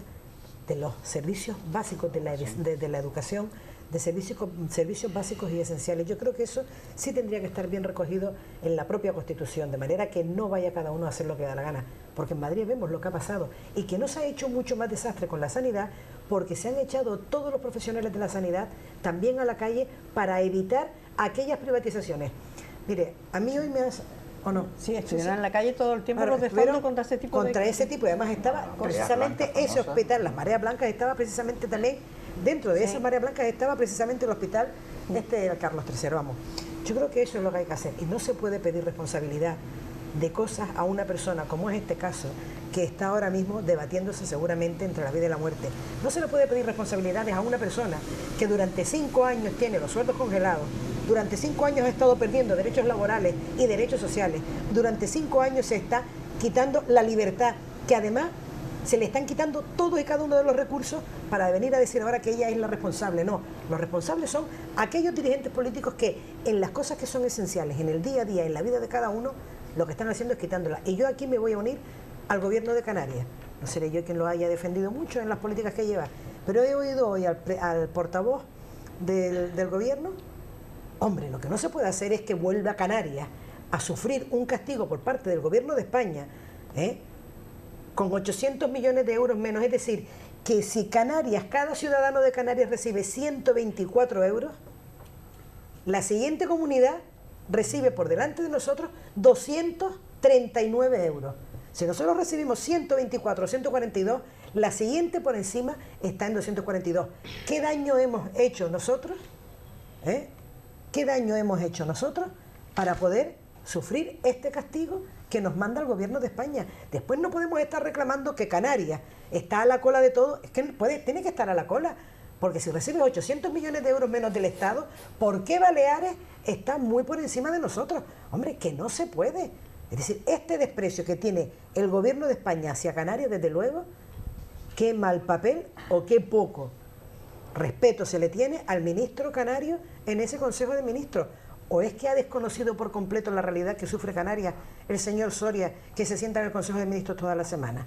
de los servicios básicos de la educación, de servicios básicos y esenciales. Yo creo que eso sí tendría que estar bien recogido en la propia Constitución, de manera que no vaya cada uno a hacer lo que da la gana, porque en Madrid vemos lo que ha pasado y que no se ha hecho mucho más desastre con la sanidad, porque se han echado todos los profesionales de la sanidad también a la calle para evitar aquellas privatizaciones. Mire, a mí hoy me has... ¿O no? Sí, estuvieron en la calle todo el tiempo protestando contra ese tipo y además estaba precisamente ese hospital, las Mareas Blancas, estaba precisamente también, dentro de esas Mareas Blancas estaba precisamente el hospital el Carlos III, vamos. Yo creo que eso es lo que hay que hacer, y no se puede pedir responsabilidad de cosas a una persona, como es este caso, que está ahora mismo debatiéndose seguramente entre la vida y la muerte. No se le puede pedir responsabilidades a una persona que durante 5 años tiene los sueldos congelados, durante 5 años ha estado perdiendo derechos laborales y derechos sociales, durante 5 años se está quitando la libertad, que además se le están quitando todos y cada uno de los recursos para venir a decir ahora que ella es la responsable. No, los responsables son aquellos dirigentes políticos que en las cosas que son esenciales, en el día a día, en la vida de cada uno, lo que están haciendo es quitándola. Y yo aquí me voy a unir al gobierno de Canarias. No seré yo quien lo haya defendido mucho en las políticas que lleva, pero he oído hoy al portavoz del gobierno. Hombre, lo que no se puede hacer es que vuelva a Canarias a sufrir un castigo por parte del gobierno de España, con 800 millones de euros menos. Es decir, que si Canarias, cada ciudadano de Canarias recibe 124 euros, la siguiente comunidad recibe por delante de nosotros 239 euros. Si nosotros recibimos 124 o 142, la siguiente por encima está en 242. ¿Qué daño hemos hecho nosotros? ¿Qué daño hemos hecho nosotros para poder sufrir este castigo que nos manda el gobierno de España? Después no podemos estar reclamando que Canarias está a la cola de todo. Es que tiene que estar a la cola, porque si recibe 800 millones de euros menos del Estado, ¿por qué Baleares está muy por encima de nosotros? Hombre, que no se puede. Es decir, este desprecio que tiene el gobierno de España hacia Canarias, desde luego, qué mal papel o qué poco respeto se le tiene al ministro canario en ese Consejo de Ministros. ¿O es que ha desconocido por completo la realidad que sufre Canarias el señor Soria, que se sienta en el Consejo de Ministros toda la semana?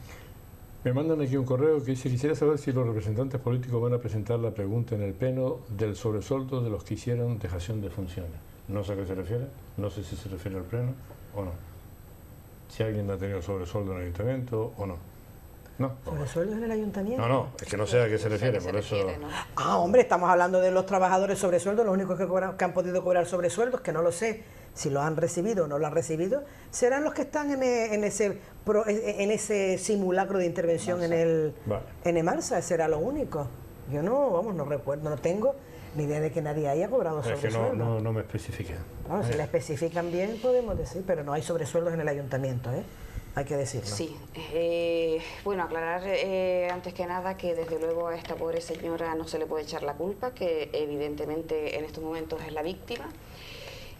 Me mandan aquí un correo que dice: quisiera saber si los representantes políticos van a presentar la pregunta en el Pleno del sobresueldo de los que hicieron dejación de funciones. No sé a qué se refiere, no sé si se refiere al Pleno o no. Si alguien ha tenido sobresueldo en el Ayuntamiento o no. No. ¿Sobresueldos en el Ayuntamiento? No, es que no sé a qué se refiere, por eso... ¿no? Ah, hombre, estamos hablando de los trabajadores sobresueldos, los únicos que han podido cobrar sobresueldos, que no lo sé si lo han recibido o no lo han recibido, serán los que están en ese simulacro de intervención en EMARSA, será lo único. Yo no recuerdo, no tengo ni idea de que nadie haya cobrado sobresueldo. Es que no me especifican. Claro, si la especifican bien podemos decir, pero no hay sobresueldos en el ayuntamiento, ¿eh? Hay que decirlo. Sí, bueno, aclarar antes que nada que desde luego a esta pobre señora no se le puede echar la culpa, que evidentemente en estos momentos es la víctima.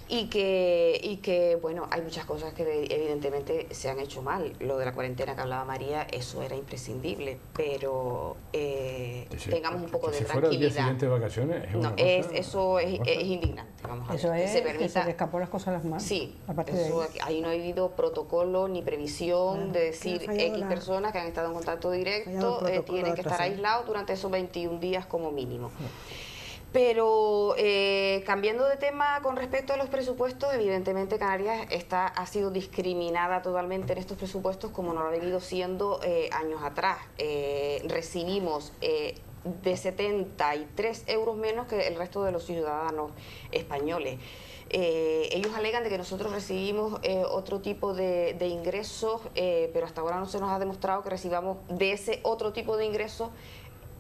Y que, bueno, hay muchas cosas que evidentemente se han hecho mal. Lo de la cuarentena que hablaba María, eso era imprescindible, pero tengamos un poco de tranquilidad. Si fuera el día siguiente de vacaciones, es una cosa, eso es indignante. Vamos a ver. Eso es que se le escapó las cosas a las manos. Sí, eso, ahí no ha habido protocolo ni previsión de decir X personas que han estado en contacto directo tienen que estar aislados durante esos 21 días como mínimo. Pero cambiando de tema con respecto a los presupuestos, evidentemente Canarias ha sido discriminada totalmente en estos presupuestos como no lo ha venido siendo años atrás. Recibimos de 73 euros menos que el resto de los ciudadanos españoles. Ellos alegan de que nosotros recibimos otro tipo de ingresos, pero hasta ahora no se nos ha demostrado que recibamos de ese otro tipo de ingresos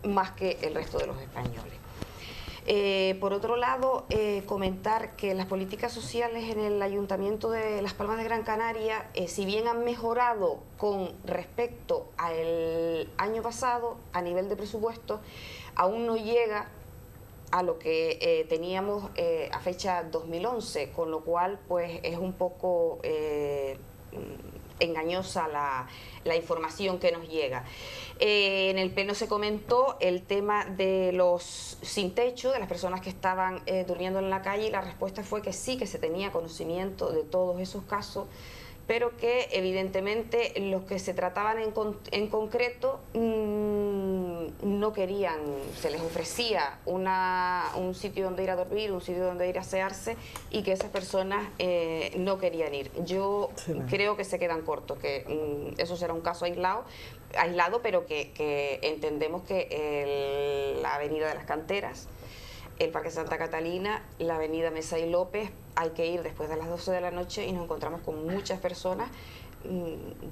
más que el resto de los españoles. Por otro lado, comentar que las políticas sociales en el Ayuntamiento de Las Palmas de Gran Canaria, si bien han mejorado con respecto al año pasado a nivel de presupuesto, aún no llega a lo que teníamos a fecha 2011, con lo cual pues es un poco engañosa la información que nos llega. En el pleno se comentó el tema de los sin techo, de las personas que estaban durmiendo en la calle, y la respuesta fue que sí, que se tenía conocimiento de todos esos casos, pero que evidentemente los que se trataban en concreto no querían, se les ofrecía un sitio donde ir a dormir, un sitio donde ir a asearse, y que esas personas no querían ir. Yo creo que se quedan cortos, que eso será un caso aislado, pero que entendemos que la Avenida de las Canteras, el Parque Santa Catalina, la Avenida Mesa y López, hay que ir después de las 12 de la noche y nos encontramos con muchas personas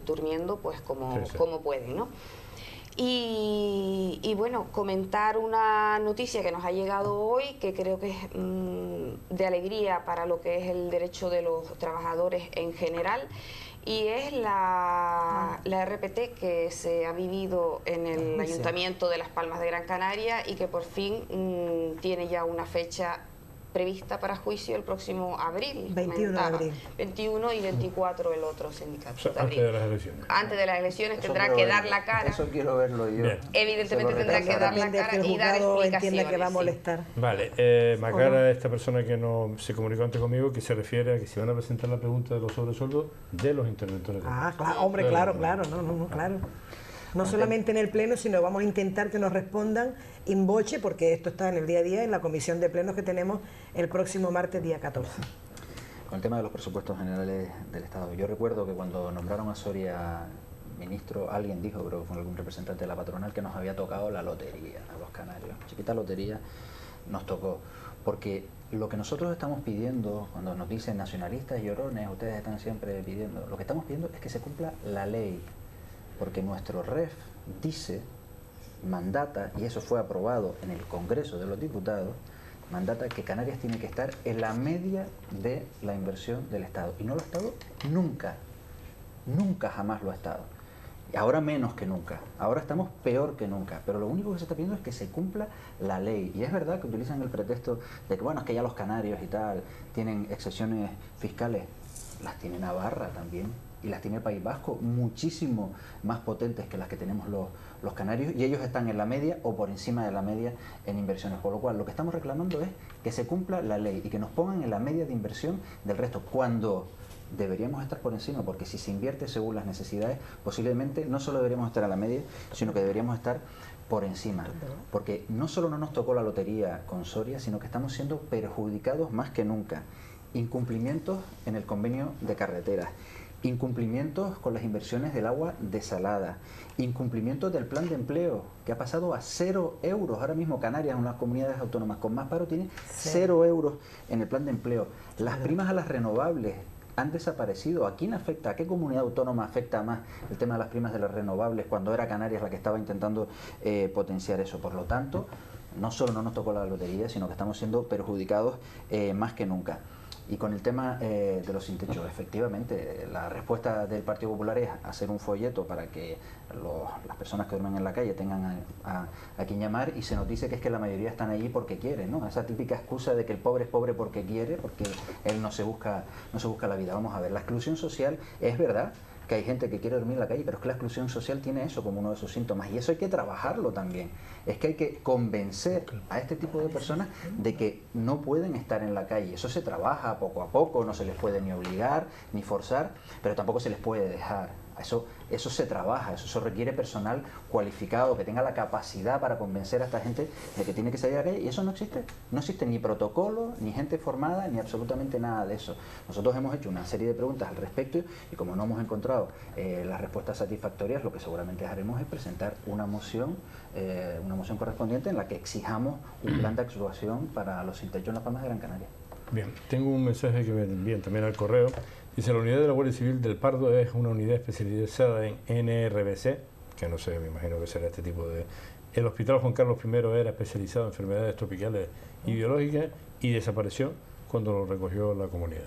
durmiendo pues como pueden, ¿no? Y bueno, comentar una noticia que nos ha llegado hoy, que creo que es de alegría para lo que es el derecho de los trabajadores en general, y es la RPT que se ha vivido en el Ayuntamiento de Las Palmas de Gran Canaria y que por fin tiene ya una fecha prevista para juicio el próximo abril. 21 de abril. 21 y 24 el otro sindicato. O sea, antes de las elecciones. Antes de las elecciones tendrá que dar la cara. Eso quiero verlo yo. Bien. Evidentemente tendrá que dar la cara y dar explicaciones. Entienda que va a molestar. Vale, Macara, esta persona que no se comunicó antes conmigo, que se refiere a que si van a presentar la pregunta de los sobresueldos de los interventores. Claro, hombre, claro, claro. No solamente en el pleno, sino vamos a intentar que nos respondan in voce, porque esto está en el día a día en la comisión de plenos que tenemos el próximo martes, día 14. Con el tema de los presupuestos generales del Estado, yo recuerdo que cuando nombraron a Soria ministro, alguien dijo, creo que fue algún representante de la patronal, que nos había tocado la lotería a los canarios. Chiquita lotería nos tocó, porque lo que nosotros estamos pidiendo, cuando nos dicen nacionalistas y llorones, ustedes están siempre pidiendo, lo que estamos pidiendo es que se cumpla la ley, porque nuestro REF dice, mandata, y eso fue aprobado en el Congreso de los Diputados, mandata que Canarias tiene que estar en la media de la inversión del Estado. Y no lo ha estado nunca, nunca jamás lo ha estado. Y ahora menos que nunca, ahora estamos peor que nunca, pero lo único que se está pidiendo es que se cumpla la ley. Y es verdad que utilizan el pretexto de que, bueno, es que ya los canarios y tal tienen excepciones fiscales, las tiene Navarra también. Y las tiene el País Vasco, muchísimo más potentes que las que tenemos los canarios, y ellos están en la media o por encima de la media en inversiones, por lo cual lo que estamos reclamando es que se cumpla la ley y que nos pongan en la media de inversión del resto, cuando deberíamos estar por encima, porque si se invierte según las necesidades, posiblemente no solo deberíamos estar a la media, sino que deberíamos estar por encima, porque no solo no nos tocó la lotería con Soria, sino que estamos siendo perjudicados más que nunca. Incumplimientos en el convenio de carreteras, incumplimientos con las inversiones del agua desalada, incumplimientos del plan de empleo, que ha pasado a 0 euros. Ahora mismo Canarias, una de las comunidades autónomas con más paro, tiene 0 euros en el plan de empleo. Las primas a las renovables han desaparecido. ¿A quién afecta? ¿A qué comunidad autónoma afecta más el tema de las primas de las renovables cuando era Canarias la que estaba intentando potenciar eso? Por lo tanto, no solo no nos tocó la lotería, sino que estamos siendo perjudicados más que nunca. Y con el tema de los sin techo, efectivamente, la respuesta del Partido Popular es hacer un folleto para que las personas que duermen en la calle tengan a quien llamar, y se nos dice que es que la mayoría están allí porque quieren, ¿no? Esa típica excusa de que el pobre es pobre porque quiere, porque él no se busca la vida. Vamos a ver, la exclusión social es verdad que hay gente que quiere dormir en la calle, pero es que la exclusión social tiene eso como uno de sus síntomas, y eso hay que trabajarlo también. Es que hay que convencer a este tipo de personas de que no pueden estar en la calle. Eso se trabaja poco a poco, no se les puede ni obligar ni forzar, pero tampoco se les puede dejar. Eso se trabaja, eso requiere personal cualificado, que tenga la capacidad para convencer a esta gente de que tiene que salir a la calle, y eso no existe. No existe ni protocolo, ni gente formada, ni absolutamente nada de eso. Nosotros hemos hecho una serie de preguntas al respecto, y como no hemos encontrado las respuestas satisfactorias, lo que seguramente haremos es presentar una moción correspondiente en la que exijamos un plan de actuación para los sin techo en Las Palmas de Gran Canaria. Bien, tengo un mensaje que me envían también al correo. Dice: la unidad de la Guardia Civil del Pardo es una unidad especializada en NRBC, que no sé, me imagino que será este tipo de... El Hospital Juan Carlos I era especializado en enfermedades tropicales y biológicas, y desapareció cuando lo recogió la comunidad.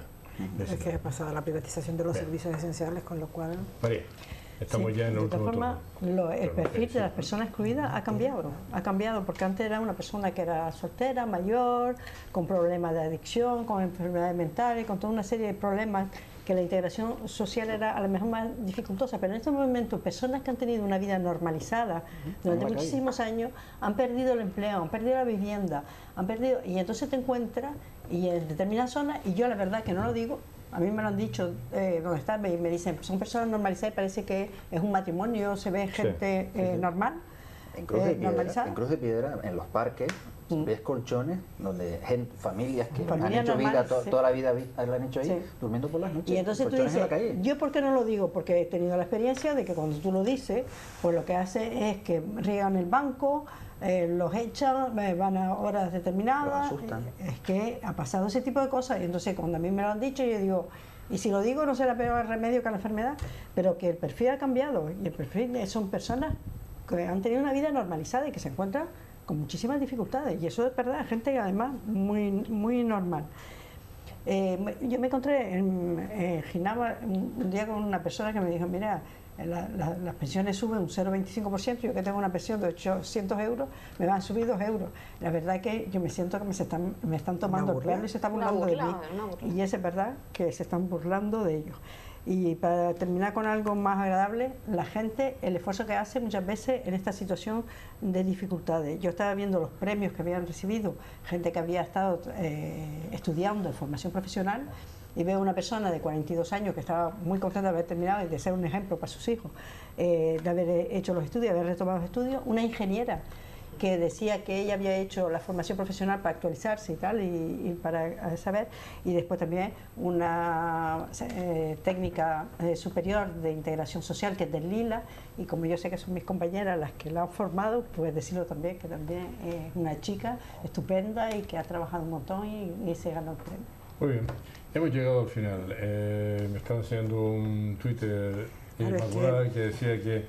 Es que ha pasado la privatización de los servicios esenciales, con lo cual... María, estamos ya en el último turno. El perfil de las personas excluidas ha cambiado, porque antes era una persona que era soltera, mayor, con problemas de adicción, con enfermedades mentales, con toda una serie de problemas, que la integración social era a lo mejor más dificultosa, pero en este momento personas que han tenido una vida normalizada durante muchísimos años han perdido el empleo, han perdido la vivienda, y entonces te encuentras y en determinadas zonas, y yo la verdad que no lo digo, a mí me lo han dicho donde están, me dicen, son personas normalizadas y parece que es un matrimonio, se ve gente normal. En Cruz de Piedra, en los parques, ves colchones donde familias que han hecho vida, toda la vida la han hecho ahí, durmiendo por las noches. Y entonces tú dices, ¿yo por qué no lo digo? Porque he tenido la experiencia de que cuando tú lo dices, pues lo que hace es que riegan el banco, los echan, van a horas determinadas. Los asustan. Es que ha pasado ese tipo de cosas, y entonces cuando a mí me lo han dicho, yo digo, y si lo digo no será peor remedio que la enfermedad, pero que el perfil ha cambiado, y el perfil son personas que han tenido una vida normalizada y que se encuentran con muchísimas dificultades, y eso es verdad, gente que además muy normal. Yo me encontré en Ginebra un día con una persona que me dijo, mira, las pensiones suben un 0,25%, yo que tengo una pensión de 800 euros, me van a subir 2 euros. La verdad es que yo me siento que me están tomando el pelo y se están burlando de mí. Y es verdad que se están burlando de ellos. Y para terminar con algo más agradable, la gente, el esfuerzo que hace muchas veces en esta situación de dificultades. Yo estaba viendo los premios que habían recibido gente que había estado estudiando en formación profesional, y veo una persona de 42 años que estaba muy contenta de haber terminado y de ser un ejemplo para sus hijos, de haber hecho los estudios, de haber retomado los estudios, una ingeniera que decía que ella había hecho la formación profesional para actualizarse y tal, y para saber, y después también una técnica superior de integración social, que es del Lila, y como yo sé que son mis compañeras las que la han formado, pues decirlo también, que también es una chica estupenda y que ha trabajado un montón y se ganó el premio. Muy bien, hemos llegado al final. Me están haciendo un Twitter Inmaculada que decía que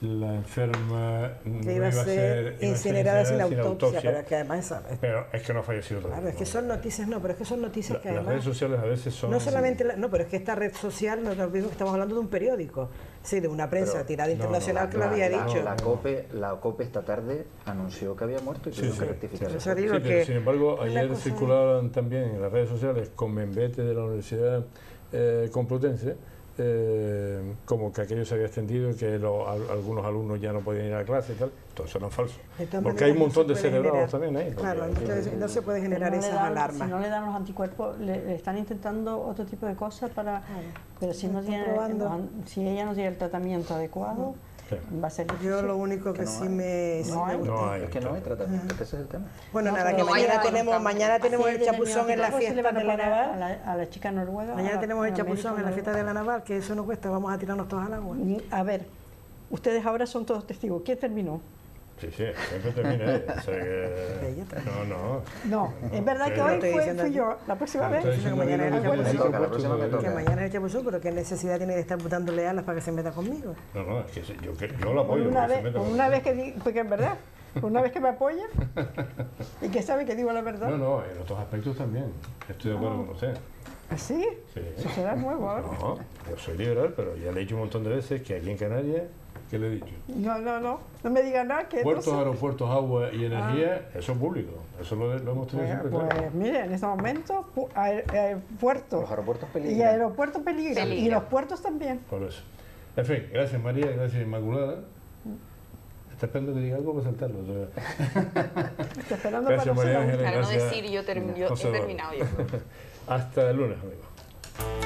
la enferma que iba a ser incinerada sin autopsia, pero que además pero es que no ha fallecido todavía. Claro, es que son noticias, pero es que son noticias que además... Las redes sociales a veces son... No solamente, pero es que esta red social, no olvidemos que estamos hablando de un periódico, sí, de una prensa tirada internacional que lo había dicho. La COPE esta tarde anunció que había muerto y tuvieron que rectificar eso. Pero sin embargo, ayer circulaban también en las redes sociales con membete de la Universidad Complutense, como que aquello se había extendido y que algunos alumnos ya no podían ir a clase y tal. Todo eso era falso, porque hay un montón de cerebrados también ahí. Claro, entonces no se puede generar esas alarmas. Si no le dan los anticuerpos, le están intentando otro tipo de cosas para... Pero si no tiene, si ella no tiene el tratamiento adecuado, va a ser difícil. Yo lo único que sí me... Es que no hay tratamiento, ese es el tema. Bueno, nada, que mañana tenemos el chapuzón en la fiesta de la Naval. A la chica noruega. Mañana tenemos el chapuzón en la fiesta de la Naval, que eso no cuesta, vamos a tirarnos todos al agua. A ver, ustedes ahora son todos testigos. ¿Quién terminó? Sí, siempre termina ella. O sea que... No, es verdad que hoy fui yo. La próxima vez... Que mañana es el chapuzón, pero ¿qué necesidad tiene de estar dándole alas para que se meta conmigo? No, es que yo lo apoyo. Una vez que porque es verdad. Una vez que me apoya y que sabe que digo la verdad. No, en otros aspectos también. Estoy de acuerdo con usted. ¿Sí? Sí. Eso será nuevo ahora. No, yo soy liberal, pero ya le he dicho un montón de veces que aquí en Canarias, ¿qué le he dicho? No me diga nada que Puertos, entonces... aeropuertos, agua y energía, eso es público. Eso lo hemos tenido siempre claro. Pues mire, en este momento, puertos. Los aeropuertos peligran. Y aeropuertos peligran. Y los puertos también. Por eso. En fin, gracias María, gracias Inmaculada. Está esperando que diga algo para saltarlo. Está esperando gracias para María Ángeles. Para no gracias, decir yo he terminado yo. Hasta el lunes, amigos.